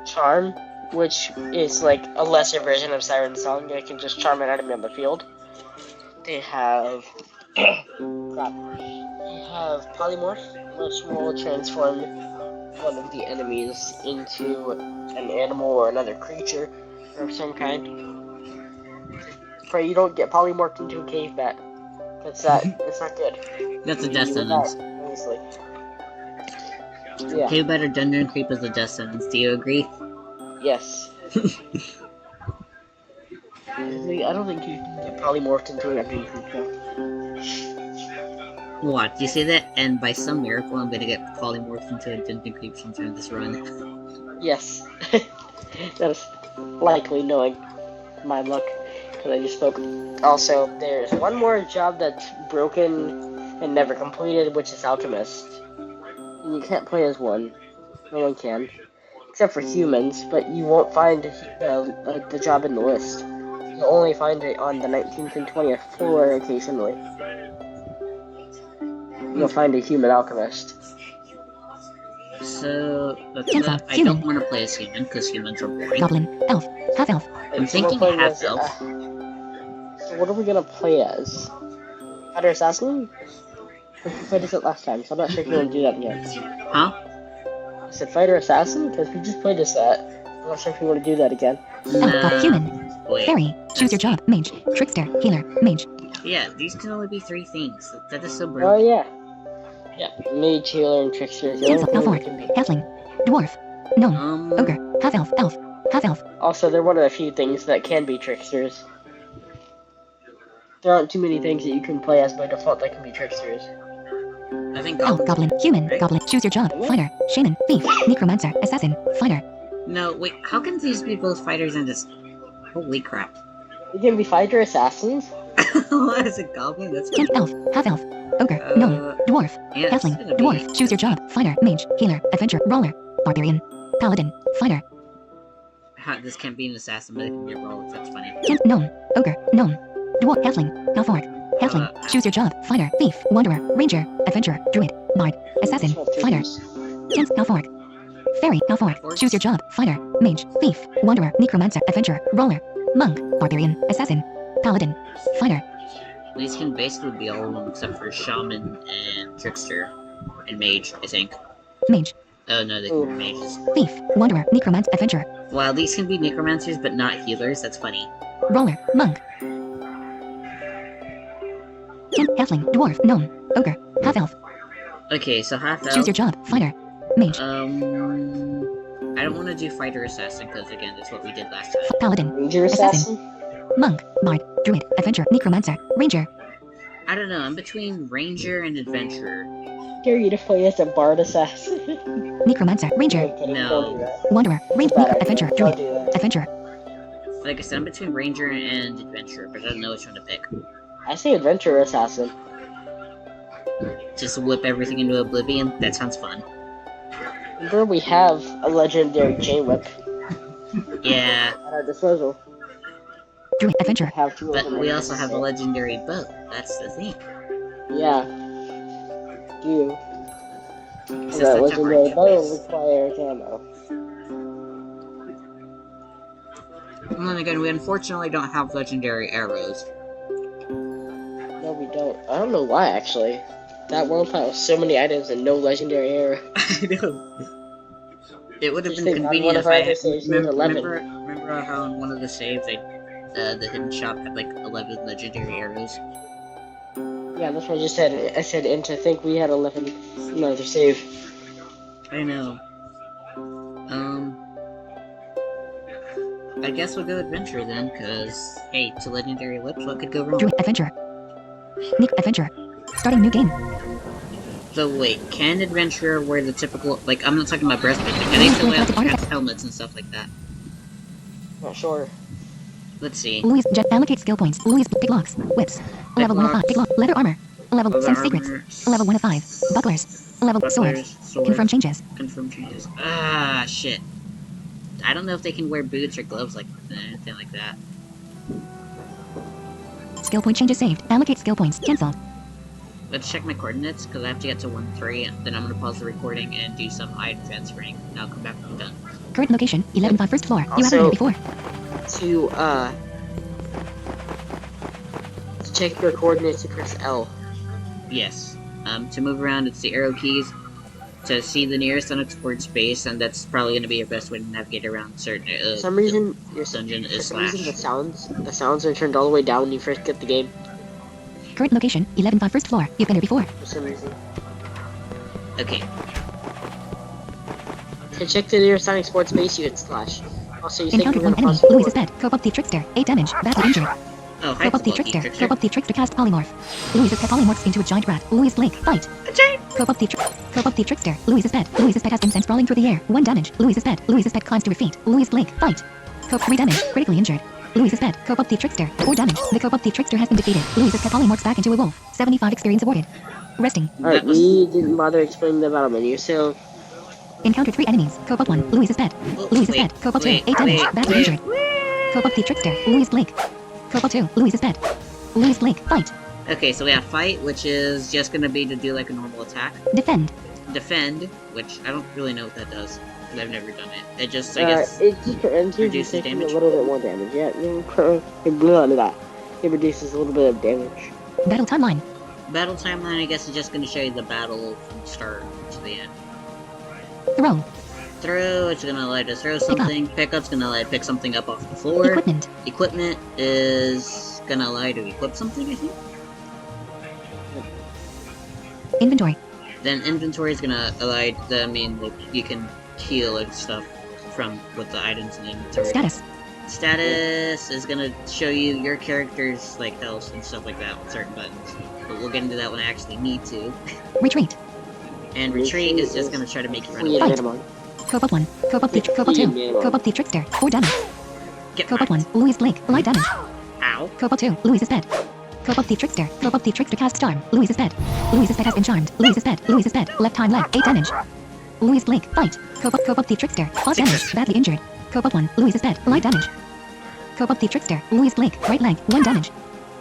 Charm, which is like a lesser version of Siren Song. They can just charm an enemy on the field. They have Polymorph, which will transform one of the enemies into an animal or another creature of some kind. Pray you don't get polymorphed into a cave bat. That's not good. That's a death sentence. Honestly. Yeah. Cave bat or dungeon creep is a death sentence. Do you agree? Yes. I don't think you can get polymorphed into an dungeon creep though. What? You say that, and by some miracle, I'm gonna get polymorphed into a dungeon creep sometime this run. Yes. That is likely, knowing my luck. Because I just spoke. Also, there's one more job that's broken and never completed, which is Alchemist. And you can't play as one. No one can. Except for humans, but you won't find the job in the list. You'll only find it on the 19th and 20th floor occasionally. You'll find a human alchemist. So, I don't want to play as human, because humans are boring. Goblin, elf, half-elf. I'm thinking half-elf. So what are we gonna play as? Fighter Assassin? We played this last time, so I'm not sure if you want to do that again. Huh? I said Fighter Assassin? Because we just played this that. I'm not sure if you want to do that again. Elf, human. Wait. Fairy, choose your job. Mage, trickster, healer, mage. Yeah, these can only be 3 things. That is so Oh broken. yeah. Yeah, mage, healer, and trickster. Cancel, elf-orc, halfling, dwarf, gnome, ogre, half-elf, elf, half-elf. Also, they're one of the few things that can be tricksters. There aren't too many things that you can play as by default that can be tricksters. I think Elf, goblin, human, goblin, choose your job. Fighter, shaman, thief, necromancer, assassin, fighter. No, wait, how can these be both fighters and just... Holy crap. They can be fighter assassins? What is it, goblin? That's Elf, half-elf, ogre, gnome, dwarf, yeah, halfling, dwarf, choose your job. Fighter, mage, healer, adventurer, brawler, barbarian, paladin, fighter. This can't be an assassin, but it can be a brawler. That's funny. Gnome, ogre, gnome, dwarf, halfling, elf-orc, halfling, choose your job. Fighter, thief, wanderer, ranger, adventurer, druid, bard, assassin, fighter. Elf-orc, fairy, elf-orc, choose your job. Fighter, mage, thief, wanderer, necromancer, adventurer, brawler, monk, barbarian, assassin, paladin, fighter. These can basically be all of them except for shaman and trickster and mage, I think. Mage. Oh no, they can be mages. Thief, wanderer, necromancer, adventurer. Wow, these can be necromancers but not healers. That's funny. Brawler, monk. Halfling, dwarf, gnome, ogre, half-elf. Okay, so half-elf. Choose your job. Fighter, mage. I don't want to do fighter assassin because again, that's what we did last time. Paladin, Ranger assassin? monk, bard, druid, adventurer, necromancer, ranger. I don't know. I'm between ranger and adventurer. Dare you to play as a bard assassin? Necromancer, ranger, No. wanderer, ranger, adventurer, druid, adventurer. Like I said, I'm between ranger and adventurer, but I don't know which one to pick. I say adventurer assassin. Just whip everything into oblivion? That sounds fun. Remember, we have a legendary chain whip Yeah, at our disposal. Druid, adventurer. Have two of but them we at also have a the legendary bow. That's the thing. same- Yeah. Do. It's just That a legendary temporary bow choice. requires ammo. And then again, we unfortunately don't have legendary arrows. No, we don't. I don't know why, actually. That world has so many items and no legendary arrow. I know. It would have Just been think on convenient one if of our I had. other stages, we had 11. Remember about how in one of the saves, the hidden shop had like 11 legendary arrows? Yeah, that's what I just said. I said, and to think we had 11 another save. I know. I guess we'll go adventure then, cause hey, 2 legendary lips, what could go wrong? Druid adventure. Nick adventure. Starting new game. So wait, can adventurer wear the typical, like, I'm not talking about breastplate, but can they still have helmets and stuff like that? Not sure. Let's see. Louise jet allocate skill points. Louise pick locks. Whips. Level 1 of 5. Pick lock. Leather armor. Level Leather sense armor, secrets. Level 1 of 5. Bucklers. Level sword. sword. Confirm changes. Confirm changes. Ah, shit. I don't know if they can wear boots or gloves like anything like that. Skill point changes saved. Allocate skill points. Cancelled. Let's check my coordinates, because I have to get to 1-3, and then I'm going to pause the recording and do some item transferring, and I'll come back when I'm done. Current location 11 first floor. You haven't Also- been before. To check your coordinates, you press L. Yes. To move around, it's the arrow keys. To see the nearest unexplored space, and that's probably going to be your best way to navigate around certain For some reason, dungeon is for some reason slash. the sounds are turned all the way down when you first get the game. Current location 11 first floor. You've been here before. For some reason. Okay. To check the nearest unexplored space, you hit slash. Also, you think Encountered you're one gonna enemy. pause the Louise is recording. dead. Cope up the trickster. 8 damage. Badly injured. Oh, hi, Cope up the trickster. Cope up the trickster cast polymorph. Louise's pet polymorphs into a giant rat. Louise Blake, fight. Cope up the trickster. Louise's pet. Louise's pet has been sent sprawling through the air. 1 damage. Louise's pet. Louise's pet climbs to her feet. Louise Blake, fight. Cope 3 damage. Critically injured. Louise's pet. Cope up the trickster. 4 damage. The cope up the trickster has been defeated. Louise's pet polymorphs back into a wolf. 75 experience awarded. Resting. Alright, we didn't bother explaining the battle menu, so Encountered 3 enemies. Cope up 1. Louise's pet. Louise's pet. Cope up 2. 8 damage. Badly injured. Cope up the trickster. Louise Blake. Cope up 2. Louise's pet. Louise Blake, fight. Okay, so we have fight, which is just gonna be to do like a normal attack. Defend. Defend, which I don't really know what that does, because I've never done it. It just, I guess, it just reduces reduces taking damage. a little bit more damage. Yeah, it reduces a little bit of damage. Battle timeline. battle timeline, I guess, is just gonna show you the battle from start to the end. Throw. Throw, it's gonna allow you to throw something. Pickup's gonna allow you to pick something up off the floor. Equipment. Equipment is gonna allow you to equip something, I think. Inventory. Then inventory is gonna allow you to, like, you can heal and stuff from with the items in inventory. Status. Status is gonna show you your character's, like, health and stuff like that with certain buttons. But we'll get into that when I actually need to. Retreat. And retreat is just gonna try to make you run Fight. away. Cope up 1. Cope up the Cope up 2. Cope up the trickster. 4 damage. Get Cope up wrecked. 1. Louise Blake. Light damage. Ow. Cope up 2. Louise is dead. Cope up the trickster. Cope up the trickster cast charm. Louise is dead. Louise is dead has been charmed. Louise is dead. Louise is dead. Left hind leg. 8 damage. Louise Blake. Fight. Cope up the trickster. 5 damage. Badly injured. Cope up 1. Louise is dead. Light damage. Cope up the trickster. Louise Blake. Right leg. 1 damage.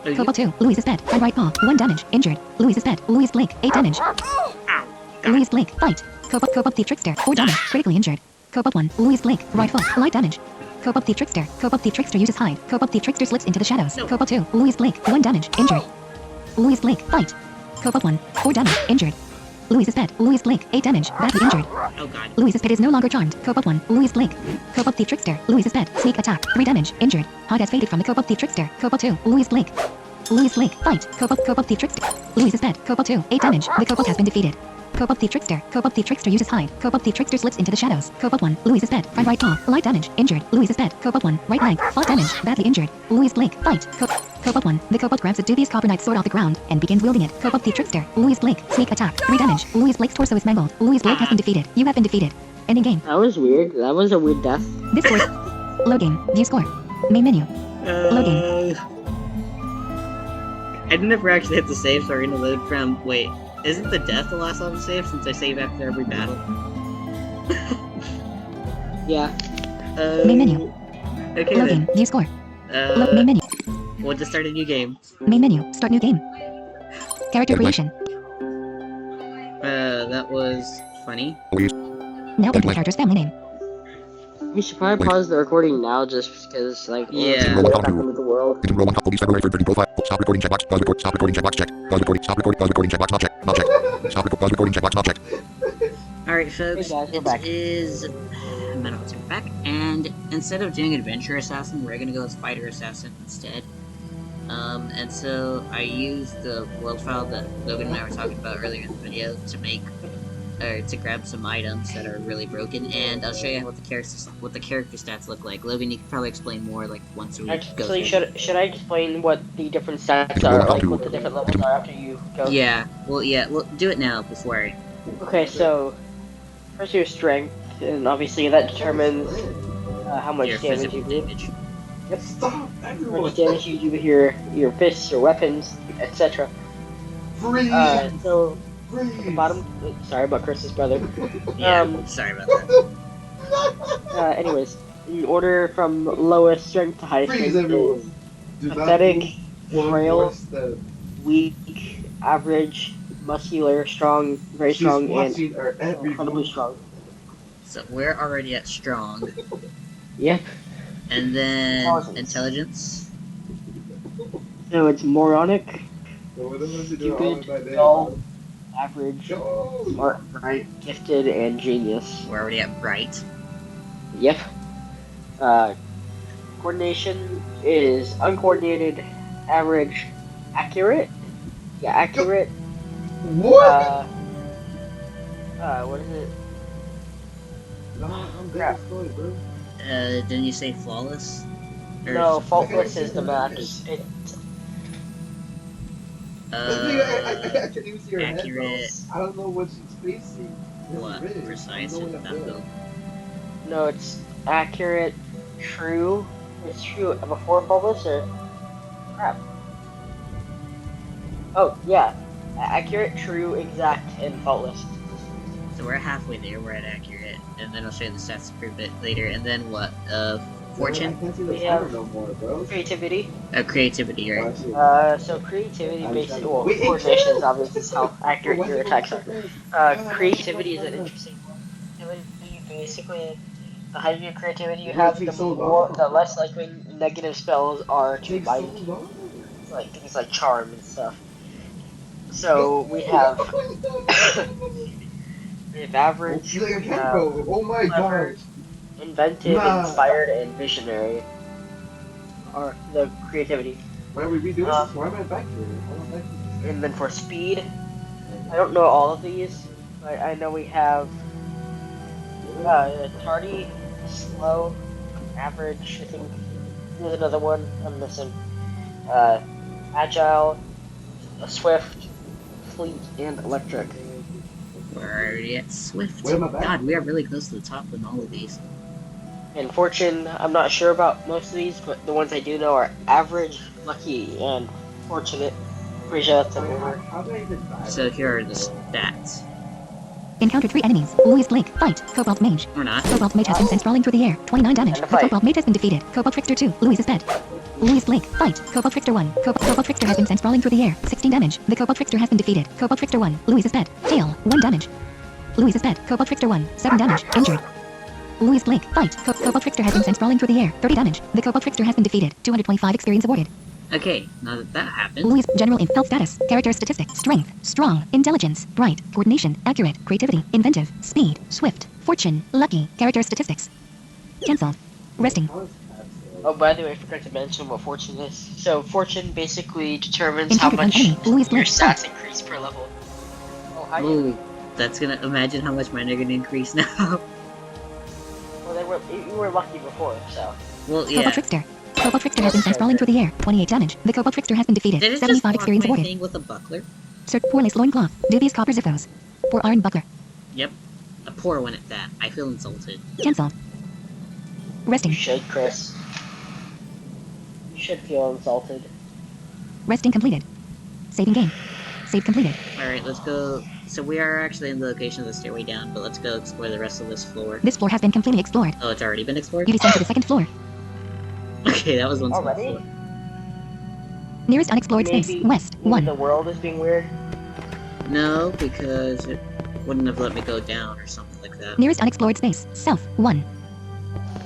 Cope up 2. Louise is dead. Right paw. 1 damage. Injured. Louise is dead. Louise Blake. 8 damage. Ow. Louise Blake. Fight. Cope up the trickster. 4 damage. Critically injured. Cope up 1. Louise Blake. Right foot. Light damage. Cope up the trickster. Cope up the trickster uses hide. Cope up the trickster slips into the shadows. No. Cope up 2. Louise Blake. 1 damage. Injured. Louise Blake. Fight. Cope up 1. 4 damage. Injured. Louise is dead. Louise Blake. 8 damage. Badly injured. Oh god. Louise's pet is no longer charmed. Cope up 1. Louise Blake. Cope up the trickster. Louise is dead. Sneak attack. 3 damage. Injured. Hide has faded from the cope up the trickster. Cope up 2. Louise Blake. Louise Blake. Fight. Cope up the trickster. Louise is dead. Cope up 2. 8 damage. The cope up has been defeated. Cope up the trickster. Cope up the trickster uses hide. Cope up the trickster slips into the shadows. Cope up 1. Louise is dead. Front right paw. Light damage. Injured. Louise is dead. Cope up 1. Right leg. 5 damage. Badly injured. Louise Blake. Fight. Cope up 1. The cope up grabs a dubious copper knight sword off the ground and begins wielding it. Cope up the trickster. Louise Blake. Sneak attack. 3 damage. Louise Blake's torso is mangled. Louise Blake has been defeated. You have been defeated. Ending game. That was weird. That was a weird death. This score. Load game. View score. Main menu. Loading. I never actually hit the save, so we're gonna load from. Wait, isn't the death the last level save since I save after every battle? Yeah. Main menu. Okay Loading. then. View score. Main menu. We'll just start a new game. Main menu. Start new game. Character creation. That was funny. Louise. Now enter the character's family name. We should probably pause the recording now just because, like, Yeah. we're back into the world. Agent roll 1 top police February 3rd profile. Stop recording checkbox. Pause record. Stop recording checkbox check. Pause recording. Stop recording. Pause recording checkbox not check. Not check. Stop record. Pause recording checkbox not check. Alright, folks, Hey guys, we're it back. is Metal's back, and instead of doing Adventure Assassin, we're gonna go as Fighter Assassin instead. And so I used the world file that Logan and I were talking about earlier in the video to make, or to grab some items that are really broken, and I'll show you what the character stats look like. Logan, you can probably explain more like once we go Actually, through. should I explain what the different stats are, like what the different levels are after you go? Yeah, well, do it now before I. Okay, so first your strength, and obviously that determines how much Your damage physical you do. damage. Yep. How much damage you do with your fists, your weapons, etc. So at the bottom. Sorry about Chris's brother. Yeah, sorry about that. Anyways, in order from lowest strength to highest strength is pathetic, frail, weak, average, muscular, strong, very strong, and incredibly strong. So we're already at strong. Yep. And then Intelligence. So it's moronic, stupid, dull, average, smart, bright, gifted, and genius. We're already at bright. Yep. Coordination is uncoordinated, average, accurate. Yeah, accurate. What? What is it? I'm Crap. destroyed, bro. Didn't you say flawless? Or, No, faultless is the max. I can't even see your head, bro. accurate. I don't know what she's facing. What? This is Precise I and don't know that what build. No, it's accurate, true. It's true before faultless or crap. Oh yeah, accurate, true, exact, and faultless. So we're halfway there. We're at accurate, and then I'll show you the stats to prove it later. And then what? Fortune? I can't see the We have- timer no more, bro. Creativity. Creativity, right? So creativity basically, well, coordination is obviously how accurate your attacks are. Creativity is an interesting one. Creativity basically, the higher your creativity you have, the less likely negative spells are to bite, like things like charm and stuff. So we have average, Like, I we can't have go. Oh my clever, gosh. inventive, Nah. inspired, and visionary are the creativity. Why would we do this? Why am I back here? Why am I back here? And then for speed, I don't know all of these, but I know we have tardy, slow, average. I think there's another one I'm missing. Agile, swift, fleet, and electric. We're already at Swift. Where am I back? God, we are really close to the top in all of these. And fortune, I'm not sure about most of these, but the ones I do know are average, lucky, and fortunate. Pretty sure that's everywhere. How did I even die? So here are the stats. Encounter 3 enemies. Louis Blake. Fight. Cobalt Mage. Or not. Cobalt Mage has been sent sprawling through the air. 29 damage. And a The fight. Cobalt Mage has been defeated. Cobalt Trickster 2. Louis is dead. Louis Blake. Fight. Cobalt Trickster 1. Cobalt Trickster has been sent sprawling through the air. 16 damage. The Cobalt Trickster has been defeated. Cobalt Trickster 1. Louis is dead. Tail. 1 damage. Louis is dead. Cobalt Trickster 1. 7 damage. Injured. Louis Blake. Fight. Cobalt Trickster has been sent sprawling through the air. 30 damage. The Cobalt Trickster has been defeated. 225 experience awarded. Okay, now that that happened. Louis General Health Status. Character Statistics. Strength. Strong. Intelligence. Bright. Coordination. Accurate. Creativity. Inventive. Speed. Swift. Fortune. Lucky. Character Statistics. Cancelled. Resting. Oh, by the way, I forgot to mention what fortune is. So fortune basically determines how Encountered an much enemy. Louis your Blake. stats increase per level. Oh, hi. Ooh, that's gonna imagine how much mine are gonna increase now. Well, you were lucky before, so. Well, Cobalt yeah. Trickster. Cobalt Trickster has been sent sprawling through the air. 28 damage. The Cobalt Trickster has been defeated. Did it just 75 block experience my awarded. thing with a buckler? Sir, Poreless loincloth. Dubious copper zippos. For iron buckler. Yep. A poor one at that. I feel insulted. Cancelled. Resting. You should, Chris. You should feel insulted. Resting completed. Saving game. Save completed. Alright, let's go. So we are actually in the location of the stairway down, but let's go explore the rest of this floor. This floor has been completely explored. Oh, it's already been explored? You descend to the second floor. Okay, that was one small Already? floor. Nearest unexplored space. Maybe- West. maybe 1. The world is being weird. No, because it wouldn't have let me go down or something like that. Nearest unexplored space. South. 1.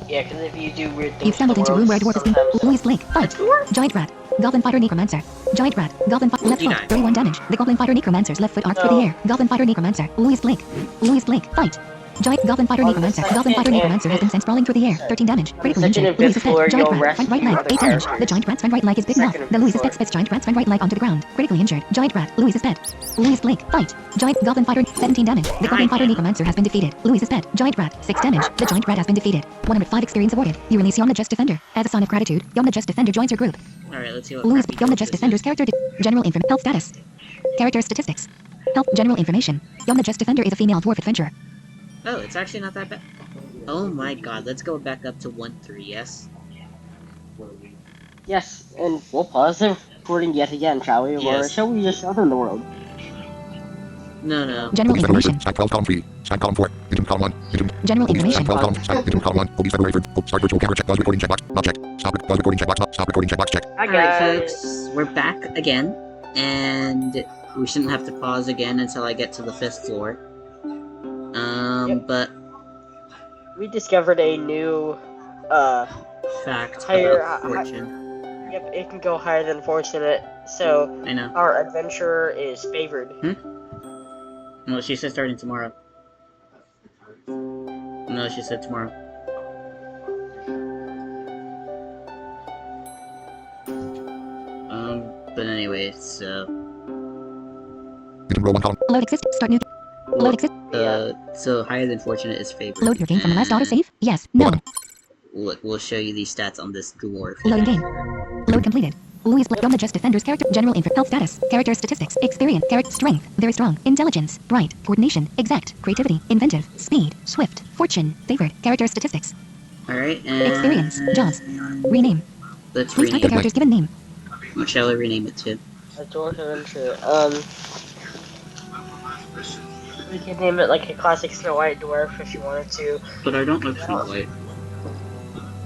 Yeah, because if you do weird things You've stumbled into a room where a dwarf has been. sometimes... Louis Blake, fight. Giant rat. Goblin fighter necromancer. Giant rat. Goblin fighter left You foot. died. 31 damage. The goblin fighter necromancer's left foot arcs through the air. Goblin fighter necromancer. Louis Blake. Louis Blake, fight. Giant goblin fighter On the necromancer. second Goblin fighter and necromancer has been sent sprawling through the air. 13 damage. the Critically second injured. and Louis fifth is dead. floor, Giant you'll rat. rest Front right your leg. other 8 damage. characters. The giant rat's front right leg is bitten off. Second and The Louis fifth spits giant rat's front right leg onto the ground. Critically injured. Giant rat. Louis is dead. Louis Blake, fight. Giant goblin fighter. 17 damage. The goblin fighter necromancer has been defeated. Louis is dead. Giant rat. 6 damage. The giant rat has been defeated. 105 experience awarded. You release Yom the Just Defender. As a sign of gratitude, Yom the Just Defender joins your group. Alright, let's see what Louis crappy Yom the group Just this Defender's is. character. General info. Health status. Character statistics. Health. General information. Yom the Just Defender is a female dwarf adventurer. Oh, it's actually not that bad. Oh my god, let's go back up to 1-3, yes? Yes, and we'll pause the recording yet again, shall we? Or Yes. shall we just open the world? No. General Police information. Federation. Stack 12, column 3. Stack column 4. Entombed column 1. Entombed. General Police information. Stack 12, column. Stack Entombed column 1. Police Federation. Oh, start virtual camera check. Pause recording checkbox. Not checked. Pause recording checkbox. Stop recording checkbox check. Hi Alright, folks, we're back again, and we shouldn't have to pause again until I get to the 5th floor. Yep. But We discovered a new, fact Higher- about fortune. yep, it can go higher than fortunate, so I know. our adventurer is favored. No, she said starting tomorrow. No, she said tomorrow. But anyway, so Entombed row 1 column. Load exist. Start new. Load exist. so higher than fortunate is favored. Load your game from the last and autosave. Yes. No. We'll show you these stats on this dwarf. Loading game. Load completed. Louis Blake, Yom the Just Defender's character. General info. Health status. Character statistics. Experience. Character strength. Very strong. Intelligence. Bright. Coordination. Exact. Creativity. Inventive. Speed. Swift. Fortune. Favored. Character statistics. Alright, and Experience. Jobs. Rename. let's Please type the rename it. character's given name. What shall we rename it to? A dwarf adventurer. We could name it like a classic Snow White dwarf if you wanted to. But I don't know Snow White.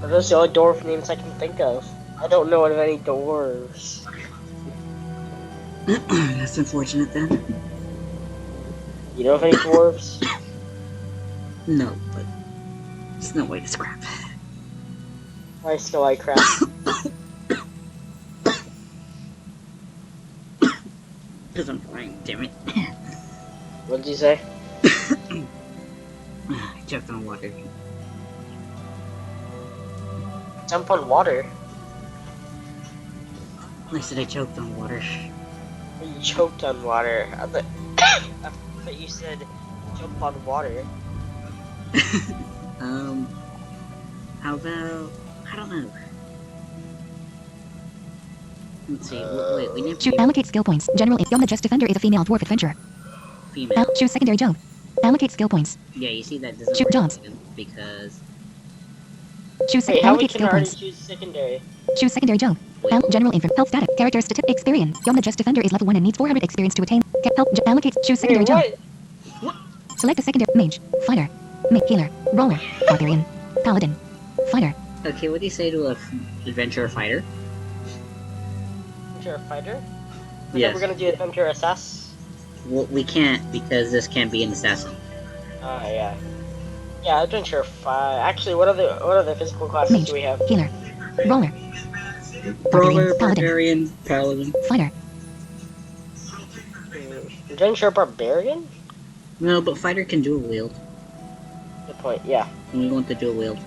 But those are the only dwarf names I can think of. I don't know of any dwarves. That's unfortunate then. You know of any dwarves? No, but Snow White is crap. Why Snow White crap? Because I'm flying, damn it. What did you say? I choked on water. Jump on water. I said I choked on water. You choked on water. I thought you said jump on water. How about... I don't know. Let's see, wait, we never Choose allocate skill points. General Yom the Just Defender is a female dwarf adventurer. female. Choose secondary job. Allocate skill points. Yeah, you see that doesn't Shoot work jobs. because... Choose Wait, how we allocate can skill already points. choose secondary? Choose secondary job. General info. Health status. Character statistic. Experience. Yom the Just Defender is level 1 and needs 400 experience to attain. Health. Allocate. Choose secondary Wait, job. what? Select a secondary. Mage. Fighter. Healer. Brawler. Barbarian. Paladin. Fighter. Okay, what do you say to a adventurer fighter? You're a fighter? Yes. We're gonna do adventure assess? Well, we can't because this can't be an assassin. Ah, yeah. Yeah, adventure 5. Actually, what other physical classes Mage. do we have? Healer. Brawler. Brawler, Paladin. barbarian, paladin. Fighter. Adventure barbarian? No, but fighter can dual wield. Good point, yeah. And we want the dual wield.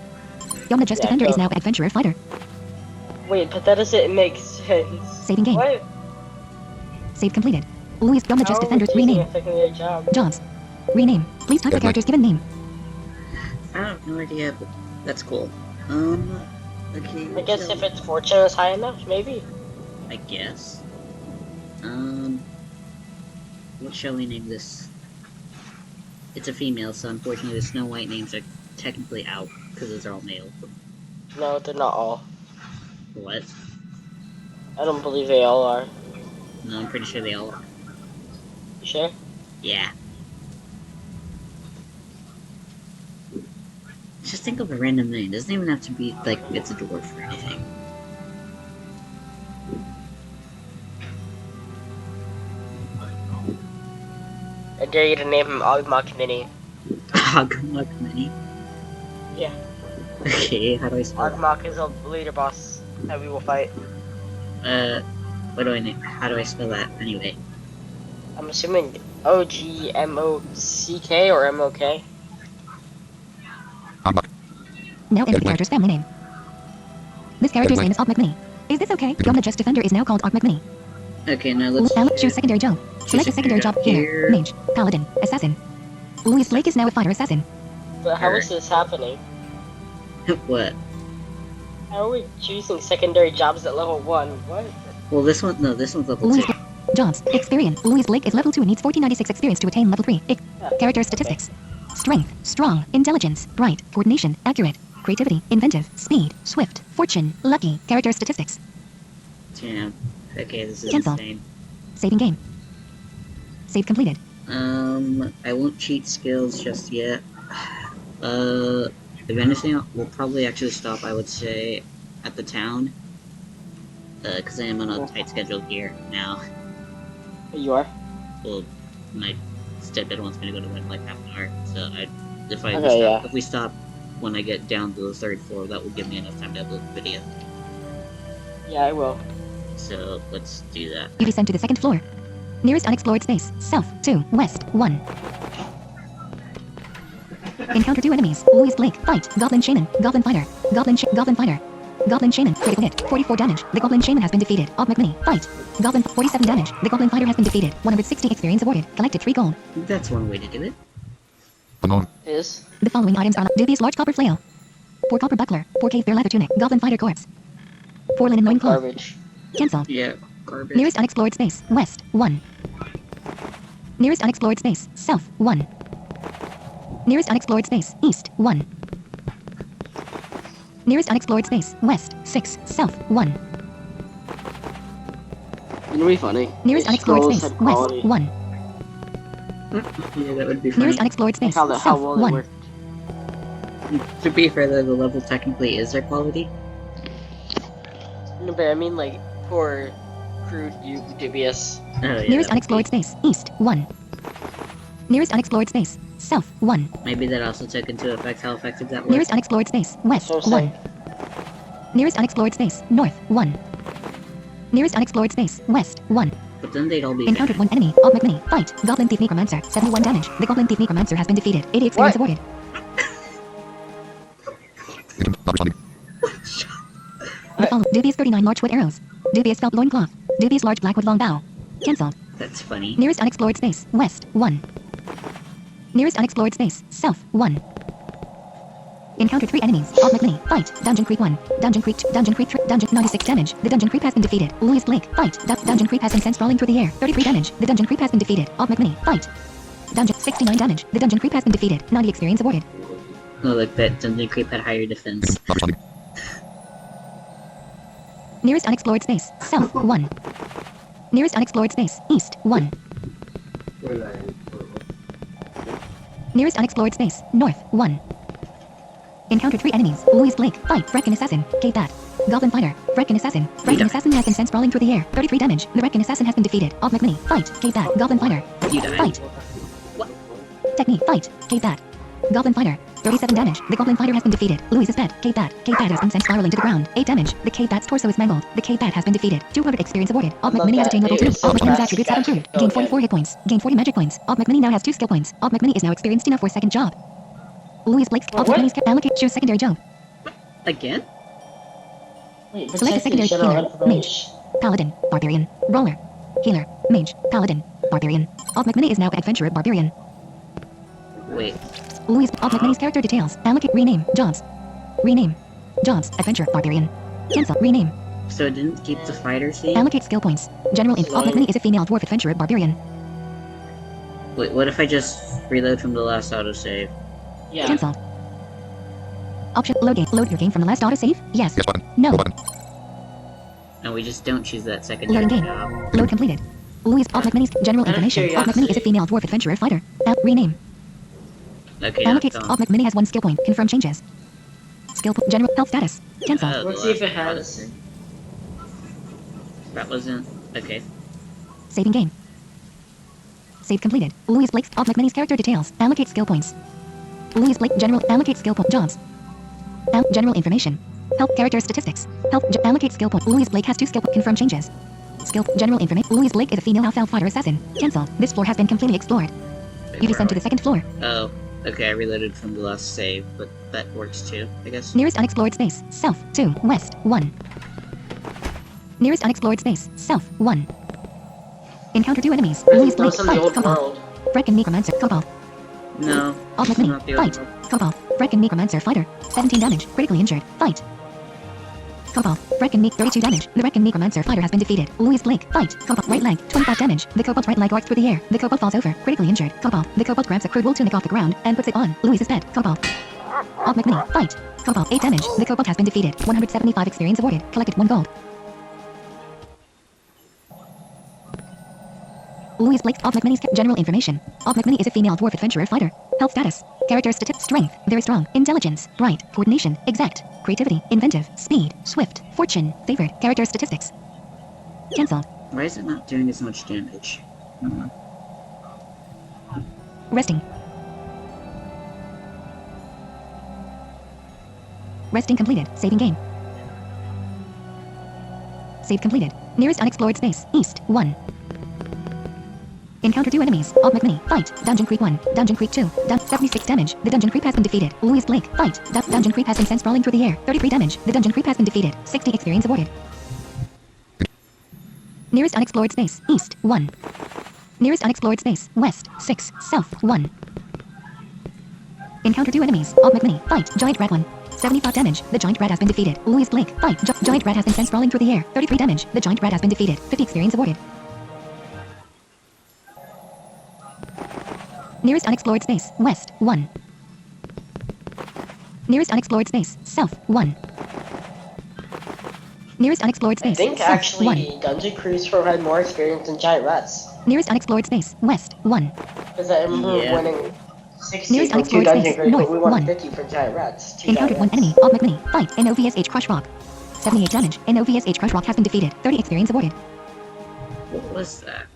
Yom the Just Yeah, Defender go. is now adventurer fighter. Wait, but that doesn't make sense. Saving game. What? Save completed. Louis Yom the Just How are we Defender. choosing Rename. a secondary job? Jobs. Rename. Please type the Deadline. character's given name. I have no idea, but that's cool. Okay. I guess if it's fortune is high enough, maybe. I guess. What shall we name this? It's a female, so unfortunately the Snow White names are technically out, because those are all male. No, they're not all. What? I don't believe they all are. No, I'm pretty sure they all are. You sure? Yeah. Just think of a random name. It doesn't even have to be, like, it's a dwarf or anything. I dare you to name him Ogmok Mini. Hogmuck Mini. Yeah. Okay, how do I spell that? Ogmok is a leader boss that we will fight. What do I need? How do I spell that anyway? I'm assuming OGMOCK or MOK. Ogmok. Now enter the character's family name. This character's name is Og McMini. Is this okay? Yomna Just Defender is now called Og McMini. Okay, now let's Choose secondary job. Select a secondary job here. Mage, Paladin, Assassin. Louis Blake is now a fighter assassin. But how is this happening? What? How are we choosing secondary jobs at level 1? What? Well, this one's level Louis 2. Jobs. Experience. Louis Blake is level 2 and needs 1496 experience to attain level 3. Character statistics. Strength. Strong. Intelligence. Bright. Coordination. Accurate. Creativity. Inventive. Speed. Swift. Fortune. Lucky. Character statistics. Damn. Okay, this is Cancel. insane. Saving game. Save completed. I won't cheat skills just yet. If anything, we'll probably actually stop, I would say, at the town. Because I am on a tight schedule here now. You are? Well, my stepdad wants me to go to bed in like half an hour, so if we stop when I get down to the 3rd floor, that will give me enough time to upload the video. Yeah, I will. So, let's do that. You descend to the 2nd floor. Nearest unexplored space. South 2. West 1. Encounter 2 enemies. Louis Blake. Fight. Goblin Shaman. Goblin Fighter. Goblin Fighter. Goblin Shaman. Critical hit. 44 damage. The Goblin Shaman has been defeated. Og McMini. Fight. Goblin. 47 damage. The Goblin Fighter has been defeated. 160 experience awarded. Collected 3 gold. That's one way to do it. Unknown. Is? The following items are dubious large copper flail. 4 copper buckler. 4 cave bear leather tunic. Goblin Fighter corpse. 4 linen loincloth. Garbage. Cancel. Yeah, garbage. Nearest unexplored space. West 1. Nearest unexplored space. South 1. Nearest unexplored space. East 1. Nearest unexplored space. West 6. South 1. It'll be funny. Nearest unexplored Scrolls space. had West quality. 1. Yeah, that would be funny. Nearest unexplored space. How South well it 1. worked. To be fair, though, the level technically is their quality. No, but I mean, like, poor, crude, dubious. Oh, yeah, Nearest that would unexplored space. East 1. Nearest unexplored space. South 1. Maybe that also took into effect how effective that was. Nearest unexplored space. West So 1. say. Nearest unexplored space. North 1. Nearest unexplored space. West 1. But then they'd all be Encountered 1 enemy. Og McMini. Fight. Goblin Thief Necromancer. 71 damage. The Goblin Thief Necromancer has been defeated. 80 experience awarded. Agent. Not responding. The follow. Dubious 39 large wood arrows. Dubious felt loincloth. Dubious large blackwood long bow. Cancelled. That's funny. Nearest unexplored space. West 1. Nearest unexplored space. South 1. Encountered 3 enemies. Og McMini. Fight. Dungeon Creep 1. Dungeon Creep 2. Dungeon Creep 3. Dungeon 96 damage. The Dungeon Creep has been defeated. Louis Blake. Fight. Dungeon Creep has been sent sprawling through the air. 33 damage. The Dungeon Creep has been defeated. Og McMini. Fight. Dungeon 69 damage. The Dungeon Creep has been defeated. 90 experience awarded. Oh, like that Dungeon Creep had higher defense. Agent. Not responding. Nearest unexplored space. South 1. Nearest unexplored space. East 1. Nearest unexplored space. North 1. Encountered 3 enemies. Louis Blake. Fight. Frecken Assassin. K-Bat. Goblin Fighter. Frecken Assassin. Frecken Assassin has been sent sprawling through the air. 33 damage. The Frecken Assassin has been defeated. Og McMini. Fight. K-Bat. Goblin Fighter. You died. Fight. Technique. Fight. K-Bat. Goblin Fighter. 37 damage. The Goblin Fighter has been defeated. Louis's pet. K-Bat. K-Bat has been sent spiraling to the ground. 8 damage. The K-Bat's torso is mangled. The K-Bat has been defeated. 200 experience awarded. Og McMini has attained level 2. Og McMini's attributes have improved. Gain 44 hit points. Gain 40 magic points. Og McMini now has 2 skill points. Og McMini is now experienced enough for second job. Louis Blake's Og McMini's allocate choose secondary job. Again? Wait, but Select a secondary healer. Mage. Paladin. Barbarian. Roller. Healer. Mage. Paladin. Barbarian. Og McMini is now adventurer barbarian. Wait. Louis Og McMini's character details. Allocate rename. Jobs. Rename. Jobs. Adventure barbarian. Cancel. Rename. So it didn't keep the fighter scene? Allocate skill points. General inf. Og McMini is a female dwarf adventurer barbarian. Wait, what if I just reload from the last autosave? Yeah. Cancel. Option. Load game. Load your game from the last autosave? Yes. Yes button. No. No button. No, we just don't choose that secondary Loading game. job. Load completed. Louis Og McMini's general information. Og McMini is a female dwarf adventurer fighter. Rename. Okay, now Allocate. it's Og on. McMini has 1 skill point. Confirm changes. Skill point. General health status. Cancel. Oh, Let's the see if it last has. That wasn't... Okay. Saving game. Save completed. Louis Blake's Og McMini's character details. Allocate skill points. Louis Blake general allocate skill point jobs. General information. Help character statistics. Allocate skill point. Louise Blake has 2 skill point. Confirm changes. Skill general information. Louise Blake is a female alpha fighter assassin. Cancel. This floor has been completely explored. You descend to the 2nd floor. Oh, okay. I reloaded from the last save, but that works too, I guess. Nearest unexplored space. South 2. West 1. Nearest unexplored space. South 1. Encounter 2 enemies. Louise Blake. Fight. Combo. Brecken Necromancer. Combo. No. Alt Mini. Fight. Combo. Brecken Necromancer fighter. 17 damage. Critically injured. Fight. Combo. Brecken 32 damage. The Brecken Necromancer fighter has been defeated. Louise Blake. Fight. Combo. Right leg. 25 damage. The Kobold's right leg arcs through the air. The Kobold falls over. Critically injured. Combo. The Kobold grabs a crude wool tunic off the ground and puts it on Louise's bed. Combo. Alt Mini. Fight. Combo. 8 damage. The Kobold has been defeated. 175 experience awarded. Collected 1 gold. Louise Blake. Alt Mini's general information. Alt Mini is a female dwarf adventurer fighter. Health status. Character status. Strength. Very strong. Intelligence. Bright. Coordination. Exact. Creativity. Inventive. Speed. Swift. Fortune. Favored. Character statistics. Cancelled. Why is it not doing as much damage? Resting. Resting completed. Saving game. Save completed. Nearest unexplored space. East 1. Encounter 2 enemies. Alt Mini. Fight. Dungeon Creep 1. Dungeon Creep 2. 76 damage. The Dungeon Creep has been defeated. Louise Blake. Fight. Dungeon Creep has been sent sprawling through the air. 33 damage. The Dungeon Creep has been defeated. 60 experience awarded. Nearest unexplored space. East 1. Nearest unexplored space. West 6. South 1. Encounter 2 enemies. Alt Mini. Fight. Giant Rat 1. 75 damage. The Giant Rat has been defeated. Louise Blake. Fight. Giant Rat has been sent sprawling through the air. 33 damage. The Giant Rat has been defeated. 50 experience awarded. Nearest unexplored space. West 1. Nearest unexplored space. South 1. Nearest unexplored space. I think South, actually 1. Dungeon Cruise Pro had more experience than Giant Rats. Nearest unexplored space. West 1. Because I remember winning 60 Nearest from 2 unexplored Dungeon space. Cruise, North but we won 1. 50 from Giant Rats. 2 Encountered Giant 1 Rats. enemy. Alt Mini. Fight. NOVSH Crush Rock. 78 damage. NOVSH Crush Rock has been defeated. 30 experience awarded. What was that?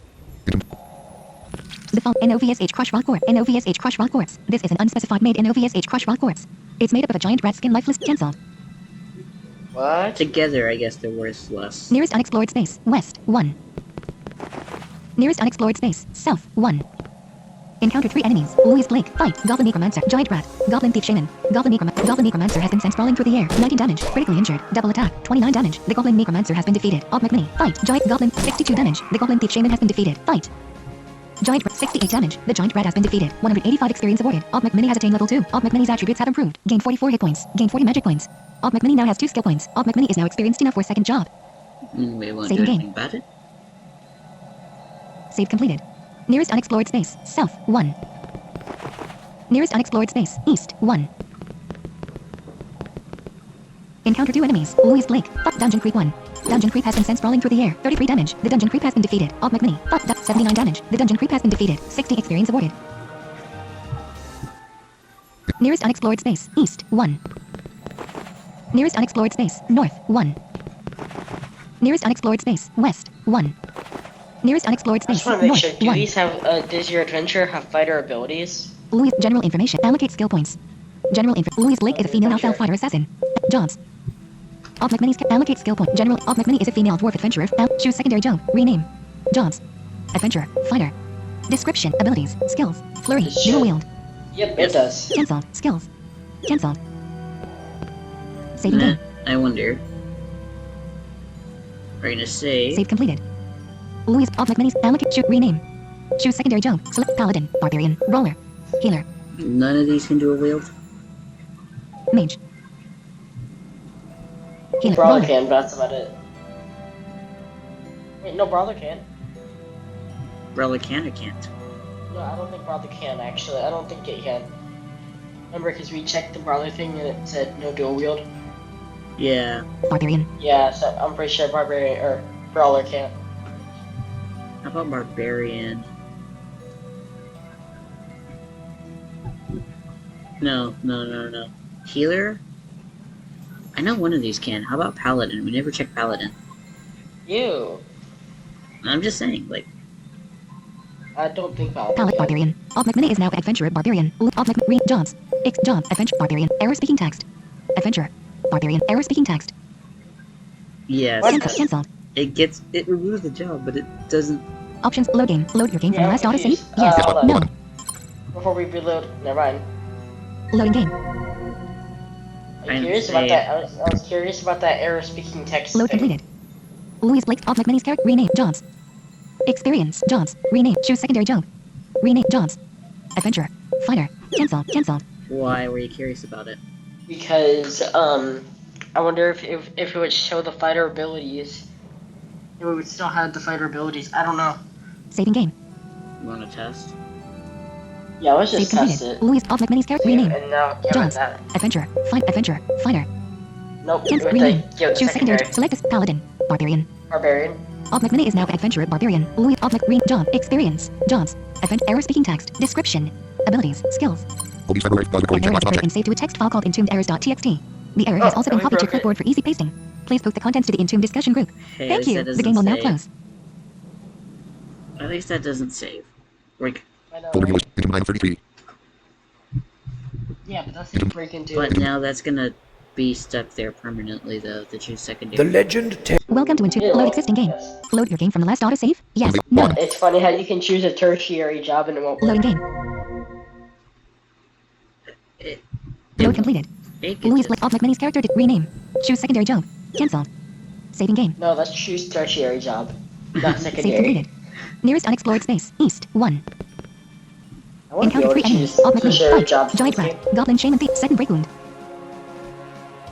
The fault NOVSH Crush Rock Corpse. NOVSH Crush Rock Corpse. This is an unspecified made NOVSH Crush Rock Corpse. It's made up of a giant rat skin lifeless. Cancelled. What? Together, I guess they're worth less. Nearest unexplored space. West 1. Nearest unexplored space. South 1. Encountered 3 enemies. Louise Blake. Fight. Goblin Necromancer. Giant Rat. Goblin Thief Shaman. Goblin Necromancer has been sent sprawling through the air. 19 damage. Critically injured. Double attack. 29 damage. The Goblin Necromancer has been defeated. Alt Mini. Fight. Giant Goblin. 62 damage. The Goblin Thief Shaman has been defeated. Fight. Giant Rat. 68 damage. The Giant Rat has been defeated. 185 experience awarded. Alt Mini has attained level 2. Alt Mini's attributes have improved. Gain 44 hit points. Gain 40 magic points. Alt Mini now has 2 skill points. Alt Mini is now experienced enough for second job. We won't Saving do anything game. about it. Save completed. Nearest unexplored space. South 1. Nearest unexplored space. East 1. Encounter 2 enemies. Louise Blake. Dungeon Creep 1. Dungeon Creep has been sent sprawling through the air. 33 damage. The Dungeon Creep has been defeated. Alt Mini. 79 damage. The Dungeon Creep has been defeated. 60 experience awarded. Nearest unexplored space. East 1. Nearest unexplored space. North 1. Nearest unexplored space. West 1. Nearest unexplored I just space. want to make North sure, do 1. these have, does your adventure have fighter abilities? Louise. General information. Allocate skill points. General info. Louise Blake is a female alpha fighter assassin. Jobs. Alt Mini's allocate skill point. General. Alt Mini is a female dwarf adventurer. Choose secondary job. Rename. Jobs. Adventurer. Fighter. Description. Abilities. Skills. Flurry. It should. Dual wield. Yep, it does. Cancelled. Skills. Cancelled. Saving game. I wonder. We're gonna save. Save completed. Louise. Alt Mini's allocate. Shoot. Rename. Choose secondary job. Select paladin. Barbarian. Roller. Healer. None of these can do a wield. Mage. Healer. Brawler Roller. can, but that's about it. Wait, no, Brawler can. Brawler can or can't? No, I don't think Brawler can, actually. I don't think it can. Remember, because we checked the Brawler thing and it said no dual wield? Yeah. Barbarian. Yeah, so I'm pretty sure Barbarian, or Brawler can't. How about Barbarian? No. Healer? I know one of these can. How about Paladin? We never checked Paladin. You. I'm just saying, like, I don't think Paladin Palette can. Barbarian. Alt Mini is now adventurer Barbarian. Alt Mini. Jobs. X. Job. Adventure Barbarian. Error speaking text. Adventure. Barbarian. Error speaking text. Yes. Cancelled. It removes the job, but it doesn't. Options. Load game. Load your game from Yeah, last auto save. confused. Yes. Hold on. No. Before we reload, never mind. Loading game. Are you curious about that? I was curious about that error speaking text Load thing. completed. Louis Blake off McMini's character. Rename jobs. Experience jobs. Rename. Choose secondary job. Rename jobs. Adventure. Fighter. Cancelled. Cancelled. Why were you curious about it? Because I wonder if it would show the fighter abilities. If we would still have the fighter abilities. I don't know. Saving game. You want to test? Yeah, let's Save just test completed. it. Louis off McMini's character. Save, Rename. and now give it Jobs. that. Adventure. Adventure. Fighter. Nope. Cancel. Give it Rename. the, give it the Choose secondary. secondary. Select this. Paladin. Barbarian. Barbarian. Alt McMini is now Adventurer Barbarian. Louis Alt McMini. Job. Experience. Jobs. Error speaking text. Description. Abilities. Skills. Police February does recording Error check last is object. and saved to a text file called entombed_errors.txt. The error has also been we copied to broke it. clipboard for easy pasting. Please post the contents to the Entombed discussion group. Hey, Thank at least you. that The game will now doesn't close. save. At least that doesn't save. Like, I know, Folder view right? list. Into 933. Yeah, but that's gonna break into but it. now that's gonna be stuck there permanently, though. The choose The secondary. legend tells. Welcome to Entombed. Load existing game. Yes. Load your game from the last autosave. Yes. No. It's funny how you can choose a tertiary job and it won't work. Loading game. It, Load completed. it can Louis just- Blake Alt McMini's character. Rename. Choose secondary job. Cancelled. Saving game. No, let's choose tertiary job, not Save secondary. completed. Nearest unexplored space. East. 1. I want to be Encounter able 3 to enemies. choose Alt McMini. tertiary Fight. jobs. Giant rat. Goblin shaman thief. Second break wound.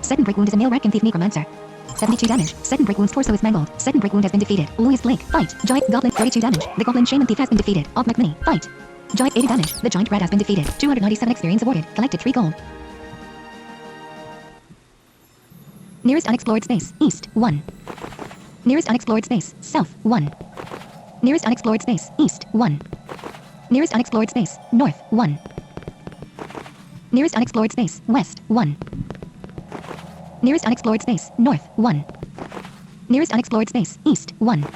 Second break wound is a male rat thief necromancer. 72 damage. Second break wound's torso is mangled. Second break wound has been defeated. Louis Blake. Fight. Giant goblin. 32 damage. The goblin shaman thief has been defeated. Alt McMini. Fight. Giant 80 damage. The giant rat has been defeated. 297 experience awarded. Collected 3 gold. Nearest unexplored space. East. 1. Nearest unexplored space. South. 1. Nearest unexplored space. East. 1. Nearest unexplored space. North. 1. Nearest unexplored space. West. 1. Nearest unexplored space. North. 1. Nearest unexplored space. East. 1.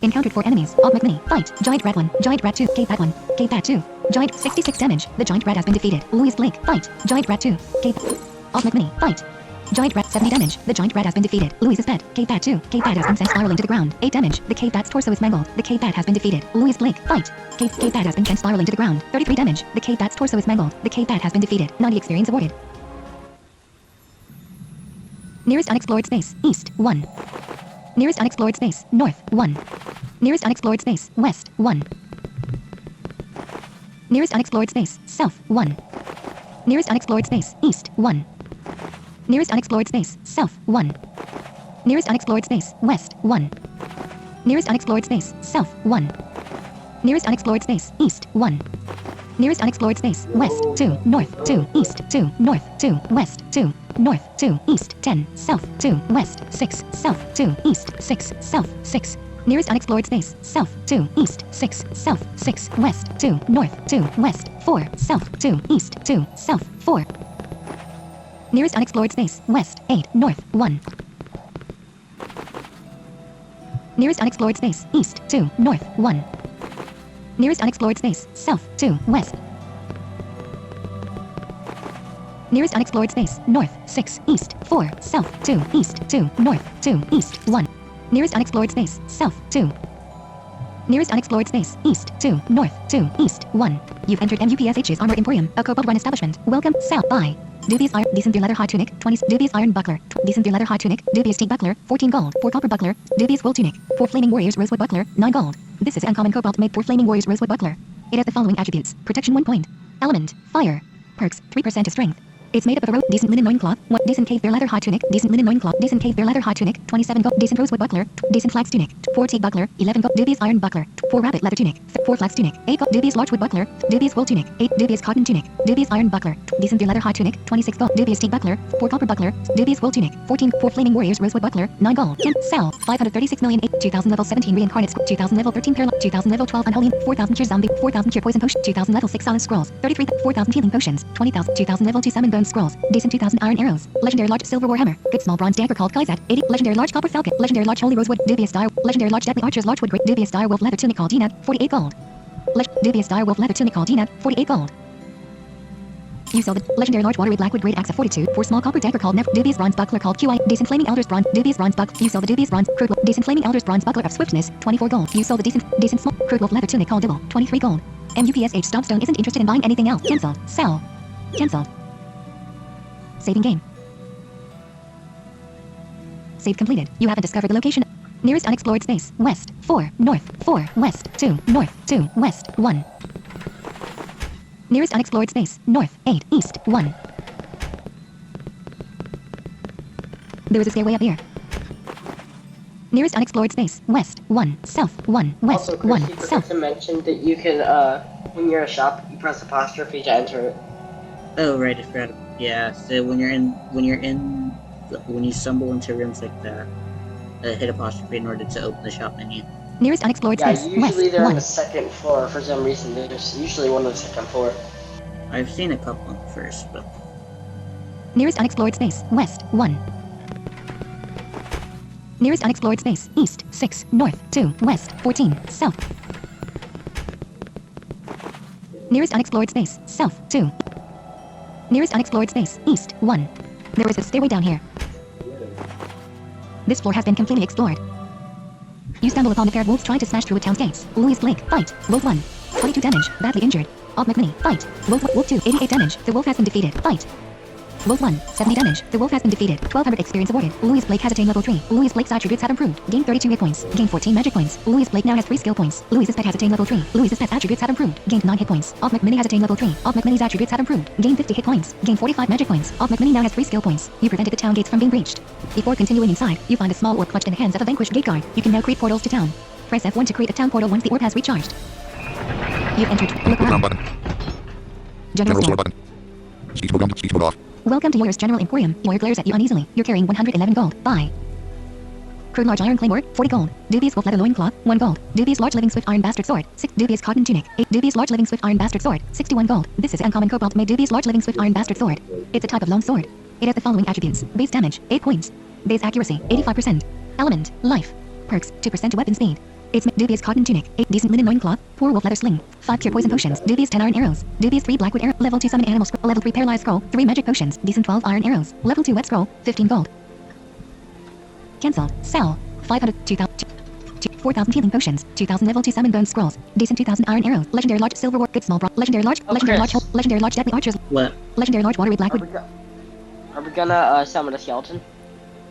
Encountered 4 enemies. Alt McMini. Fight. Giant rat 1. Giant rat 2. Cave bat 1. Cave bat 2. Giant 66 damage. The giant rat has been defeated. Louis Blake. Fight. Giant rat 2. Cave. Alt McMini. Fight. Giant rat 70 damage. The giant rat has been defeated. Louis is dead. Cave bat 2. Cave bat has been sent spiraling to the ground. 8 damage. The cave bat's torso is mangled. The cave bat has been defeated. Louis Blake. Fight. Cave bat has been sent spiraling to the ground. 33 damage. The cave bat's torso is mangled. The cave bat has been defeated. 90 experience awarded. Nearest unexplored space. East. 1. Nearest unexplored space. North. 1. Nearest unexplored space. West. 1. Nearest unexplored space. South. 1. Nearest unexplored space. East. 1. Nearest unexplored space. South. 1. Nearest unexplored space. West. 1. Nearest unexplored space. South. 1. Nearest unexplored space. East. 1. Nearest unexplored space. West. 2. North. 2. East. 2. North. 2. West. 2. North. 2. East. 10. South. 2. West. 6. South. 2. East. 6. South. 6. Nearest unexplored space. South. 2. East. 6. South. 6. West. 2. North. 2. West. 4. South. 2. East. 2. South. 4. Nearest unexplored space. West. 8. North. 1. Nearest unexplored space. East. 2. North. 1. Nearest unexplored space. South. 2. West. Nearest unexplored space. North. 6. East. 4. South. 2. East. 2. North. 2. East. 1. Nearest unexplored space. South. 2. Nearest unexplored space. East. 2. North. 2. East. 1. You've entered MUPSH's Armor Emporium, a Cobalt 1 establishment. Welcome. South. Bye. Dubious iron, decent leather high tunic, 20, dubious iron buckler, decent leather high tunic, dubious teak buckler, 14 gold, 4 copper buckler, dubious wool tunic, 4 flaming warriors rosewood buckler, 9 gold. This is uncommon cobalt made for flaming warriors rosewood buckler. It has the following attributes: protection 1 point, element, fire, perks 3% to strength. It's made up of a decent linen loincloth, 1 decent cave bear leather high tunic, decent linen loincloth, decent cave bear leather high tunic, 27 gold, decent rosewood buckler, decent flax tunic, 4 teak buckler, 11 gold, dubious iron buckler, 4 rabbit leather tunic, 4 flax tunic, 8 gold, dubious larch wood buckler, dubious wool tunic, 8 dubious cotton tunic, dubious iron buckler, decent deer leather high tunic, 26 gold, dubious teak buckler, 4 copper buckler, dubious wool tunic, 14 4 flaming warriors rosewood buckler, 9 gold. Can sell 536 million 8 2000 level 17 reincarnates, 2000 level 13 parallel, 2000 level 12 unholy, 4000 cure zombie, 4000 cure poison potion, 2000 level 6 silent scrolls, 33 4000 healing potions, 20000 2000 level 2 summon bone scrolls, decent 2000 iron arrows, legendary large silver warhammer, good small bronze dagger called Kaizat, 80 legendary large copper falcon, legendary large holy rosewood, dubious dire, legendary large deadly archers large wood great, dubious dire wolf leather tunic called Dinat, 48 gold. Dubious dire wolf leather tunic called Dinat, 48 gold. You sell the legendary large watery blackwood great axe of fortitude for small copper dagger called dubious bronze buckler called QI. Decent flaming elders bronze dubious bronze buck. You sell the dubious bronze crude decent flaming elders bronze buckler of swiftness 24 gold. You sold the decent small crude wolf leather tunic called dibble 23 gold. MUPSH Stompstone isn't interested in buying anything else. Cancelled. Sell. Cancelled. Saving game. Save completed. You haven't discovered the location. Nearest unexplored space. West. 4. North. 4. West. 2. North. 2. West. 1. Nearest unexplored space. North. 8. East. 1. There is a stairway up here. Nearest unexplored space. West. 1. South. 1. West. Also, Chris, 1. you forgot South. to mention that you can, when you're in a shop, you press apostrophe to enter it. Oh right, I forgot. Yeah, so when you stumble into rooms like that, hit apostrophe in order to open the shop menu. Nearest unexplored Yeah, space. usually West. they're on 1. the second floor for some reason. There's usually one on the second floor. I've seen a couple on the first, but Nearest unexplored space. West. 1. Nearest unexplored space. East. 6. North. 2. West. 14. South. Nearest unexplored space. South. 2. Nearest unexplored space. East. 1. There is a stairway down here. This floor has been completely explored. You stumble upon the pair of wolves trying to smash through a town's gates. Louis Blake, fight. Wolf 1. 22 damage, badly injured. Og McMinney, fight. Wolf 2, 88 damage. The wolf has been defeated. Fight. Wolf 1, 70 damage. The wolf has been defeated. 1200 experience awarded. Louis Blake has attained level 3. Louis Blake's attributes have improved. Gain 32 hit points. Gain 14 magic points. Louis Blake now has 3 skill points. Louis's pet has attained level 3. Louis's pet's attributes have improved. Gained 9 hit points. Og McMinney has attained level 3. Og McMinney's attributes have improved. Gain 50 hit points. Gain 45 magic points. Og McMinney now has 3 skill points. You prevented the town gates from being breached. Before continuing inside, you find a small orb clutched in the hands of a vanquished gate guard. You can now create portals to town. Press F1 to create a town portal once the orb has recharged. You've entered. Look Ground around. button. General General store store. button. Speed mode on. Speed mode off. Welcome to Yoyer's General Emporium. Yoyer glares at you uneasily. You're carrying 111 gold. Buy. Crude large iron claymore, 40 gold. Dubious wolf leather loincloth, 1 gold. Dubious large living swift iron bastard sword, 6. Dubious cotton tunic, 8. Dubious large living swift iron bastard sword, 61 gold. This is uncommon cobalt made dubious large living swift iron bastard sword. It's a type of long sword. It has the following attributes. Base damage, 8 points. Base accuracy, 85%. Element, life. Perks, 2% to weapon speed. It's dubious cotton tunic, 8 decent linen loincloth, 4 wolf leather sling, 5 cure poison potions, dubious 10 iron arrows, dubious 3 blackwood arrow, level 2 summon animal scroll, level 3 paralyzed scroll, 3 magic potions, decent 12 iron arrows, level 2 wet scroll, 15 gold. Cancelled. Sell. 500, 2,000, 4,000 healing potions, 2,000 level 2 summon bone scrolls, decent 2,000 iron arrows, legendary large silver war, good small bra, legendary large deadly archers, what? legendary large watery Are blackwood, we gonna summon a skeleton?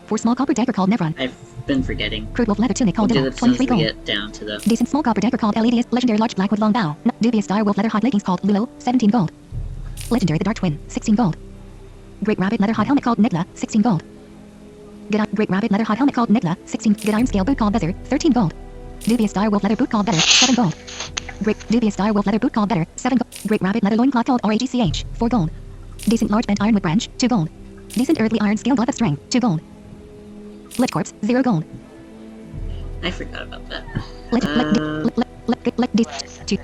for small copper dagger called Nevron, I've been forgetting. crude wolf leather tunic We'll called do Dibble, that as soon as 23 we gold. get down to the. Decent small copper dagger called Eladius, legendary large blackwood long bow, dubious dire wolf leather hot leggings called Lulo, 17 gold. Legendary the dark twin, 16 gold. Great rabbit leather hot helmet called Negla, 16 gold. Great rabbit leather hot helmet called Negla, 16. Good iron scale boot called Bezer, 13 gold. Dubious dire wolf leather boot called Better, 7 gold. Great dubious dire wolf leather boot called Better, 7 gold. Great rabbit leather loincloth called RAGCH, 4 gold. Decent large bent ironwood branch, 2 gold. Decent earthly iron scale glove of strength, 2 gold. Lit corpse, 0 gold. I forgot about that. Let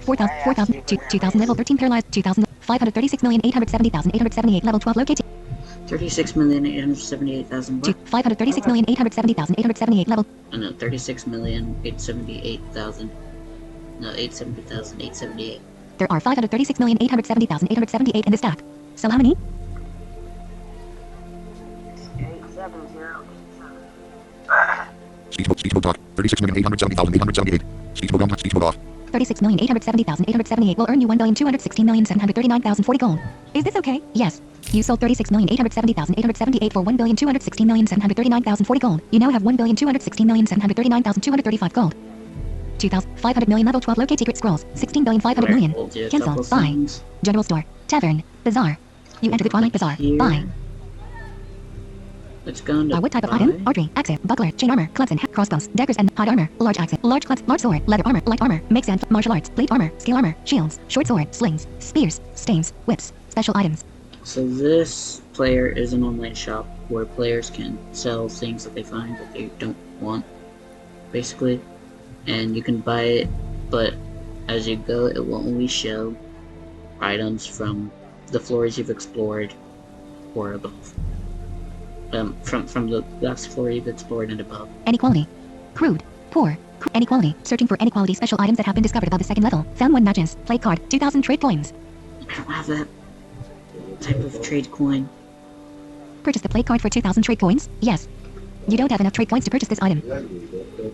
4,000 level 13 paralyzed 2,536,870,878 level 12 located 36,878,000 what? 536,870,878 level Oh no, 36,878,000. No, 870,878. there are 536,870,878 in the stack. So how many? 870. Speed mode talk. 36,870,878. Speed mode on. Speed mode off. 36,870,878 will earn you 1,216,739,040 gold. Is this okay? Yes. You sold 36,870,878 for 1,216,739,040 gold. You now have 1,216,739,235 gold. 2,500 million level 12 locate secret scrolls. 16,500 million. We'll do a Cancel. couple Buy. things. General store. Tavern. Bazaar. You enter the Twilight Bazaar. Here. Buy. Let's go into What type of buy. item? Archery, axe, buckler, chain armor, clubs and crossbows, daggers and hide armor, large axe, large clubs, large sword, leather armor, light armor, makes and martial arts, plate armor, scale armor, shields, short sword, slings, spears, staves, whips, special items. So this player is an online shop where players can sell things that they find that they don't want, basically. And you can buy it, but as you go, it will only show items from the floors you've explored or above. From the last floor you've explored and above. Inequality. Crude. Poor. Inequality. Searching for inequality special items that have been discovered above the second level. Found 1 matches. Play card. 2,000 trade coins. I don't have that. Type of trade coin. Purchase the play card for 2,000 trade coins? Yes. You don't have enough trade coins to purchase this item.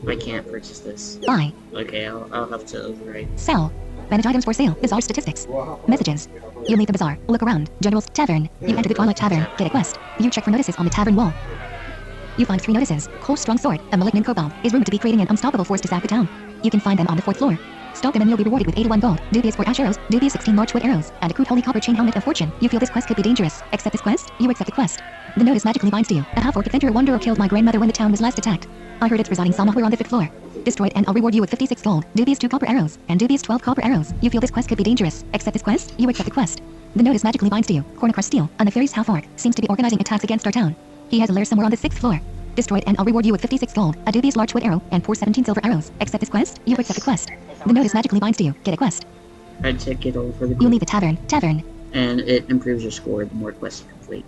I can't purchase this. Buy. Okay, I'll have to overwrite. Sell. Manage items for sale. Bazaar statistics. Messages. You leave the bazaar. Look around. General's Tavern. You enter the Twilight Tavern. Get a quest. You check for notices on the tavern wall. You find 3 notices. Cole's strong sword, a malignant kobold, is rumored to be creating an unstoppable force to sack the town. You can find them on the 4th floor. Stop them and you'll be rewarded with 81 gold, dubious 4 ash arrows, dubious 16 large wood arrows, and a crude holy copper chain helmet of fortune. You feel this quest could be dangerous. Accept this quest? You accept the quest. The notice magically binds to you. A half-orc adventurer wanderer killed my grandmother when the town was last attacked. I heard it's residing somewhere on the 5th floor. Destroy it and I'll reward you with 56 gold, dubious 2 copper arrows, and dubious 12 copper arrows. You feel this quest could be dangerous. Accept this quest? You accept the quest. The notice magically binds to you. Cornicross Steel, a nefarious half-orc, seems to be organizing attacks against our town. He has a lair somewhere on the 6th floor. Destroy it and I'll reward you with 56 gold, a dubious large wood arrow, and pour 17 silver arrows. Accept this quest? You accept the quest. The notice magically binds to you. Get a quest. I'd check it over the You leave the tavern. Tavern. and it improves your score the more quests you complete.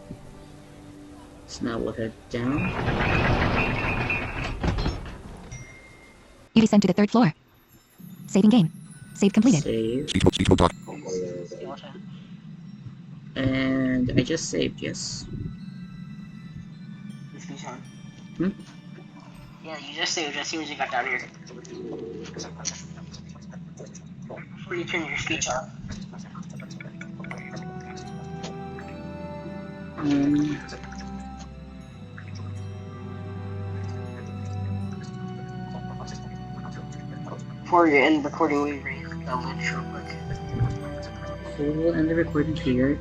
So now we'll head down. You descend to the 3rd floor. Saving game. Save completed. Save. Speech mode talk. And I just saved, yes. Hmm? Yeah, you just saved as soon as you got down here. Before you turn your speech off. Before you end recording, we read the list real quick. So we'll end the recording here.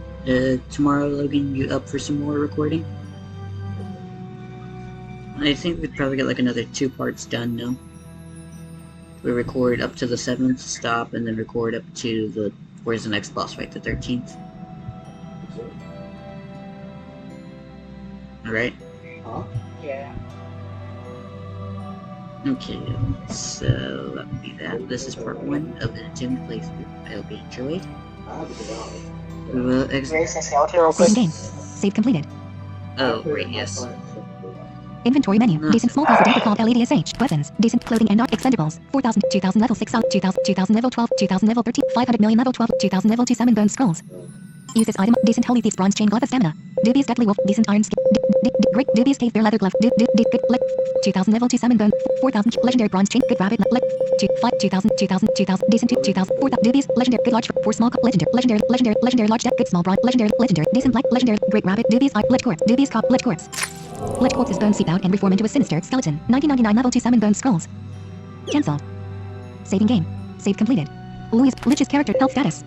Tomorrow, Logan, you up for some more recording? I think we'd probably get like another 2 parts done now. We record up to the 7th, stop, and then record up to the... Where's the next boss fight? The 13th? Alright? Huh? Yeah. Okay, so that would be that. This is part 1 of the Entombed playthrough. I hope you enjoyed. We will Raise the skeleton real quick. Saving game. Save completed. Oh, right, yes. Inventory menu. Decent small copper dagger called LEDSH. Weapons. Decent clothing and not expendables. 4,000. 2,000 level 6 out. 2,000. 2,000 level 12. 2,000 level 13. 500 million level 12. 2,000 level 2 summon bone scrolls. Use this item. Decent holy thieves bronze chain glove of stamina. Dubious deathly wolf. Decent iron skin. Great dubious cave bear leather glove. Good 2,000 level 2 summon bone. 4,000 legendary bronze chain. Good rabbit. 2,000. 2,000. Decent 2,000. 4,000 dubious legendary good large 4 small legendary large depth good small bronze legendary decent black legendary great rabbit dubious eye lit corpse dubious cop lit corpse. Lit corpse's bones seep out and reform into a sinister skeleton. 1999 level 2 summon bone scrolls. Cancelled. Saving game. Save completed. Louis Lich's character health status.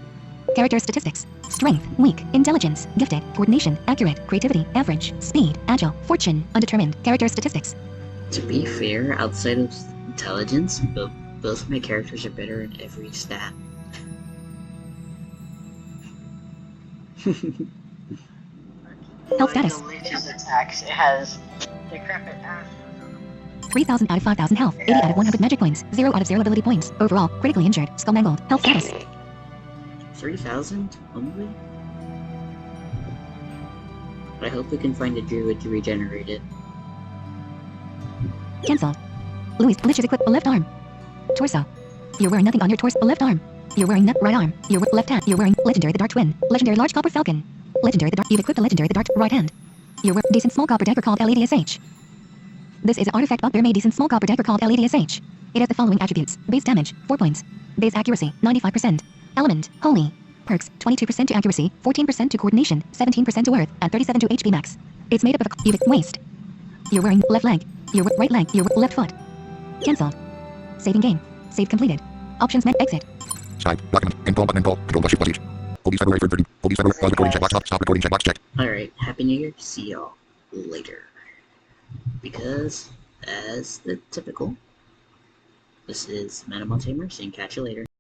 Character statistics. Strength, weak, intelligence, gifted, coordination, accurate, creativity, average, speed, agile, fortune, undetermined. Character statistics. To be fair, outside of intelligence, both my characters are better in every stat. Health status. Lich's attacks. It has decrepit ass. 3,000 out of 5,000 health. 80 out of 100 magic points. 0 out of 0 ability points. Overall, critically injured. Skull mangled. Health status. 3,000 only? I hope we can find a druid to regenerate it. Cancelled. Louis Lich is equipped. Left arm. Torso. You're wearing nothing on your torso. Left arm. You're wearing right arm. You're left hand. You're wearing legendary the Dark Twin. Legendary large copper falcon. Legendary the dark. You've equipped the legendary the dark right hand. You're wearing decent small copper dagger called LEDSH. This is an artifact bugbear made decent small copper dagger called LEDSH. It has the following attributes: base damage 4 points, base accuracy 95%, element holy, perks 22% to accuracy, 14% to coordination, 17% to worth, and 37 to HP max. It's made up of a waist. You're wearing left leg. Your right leg. Your left foot. Cancelled. Saving game. Save completed. Options met. Exit. Skype. Document. Info button info. Control plus H. Police February 3rd 30. Police February. Pause recording check box. Stop recording check box check. Alright, Happy New Year. See y'all later. Because, as the typical, this is Manamon Tamer saying catch you later.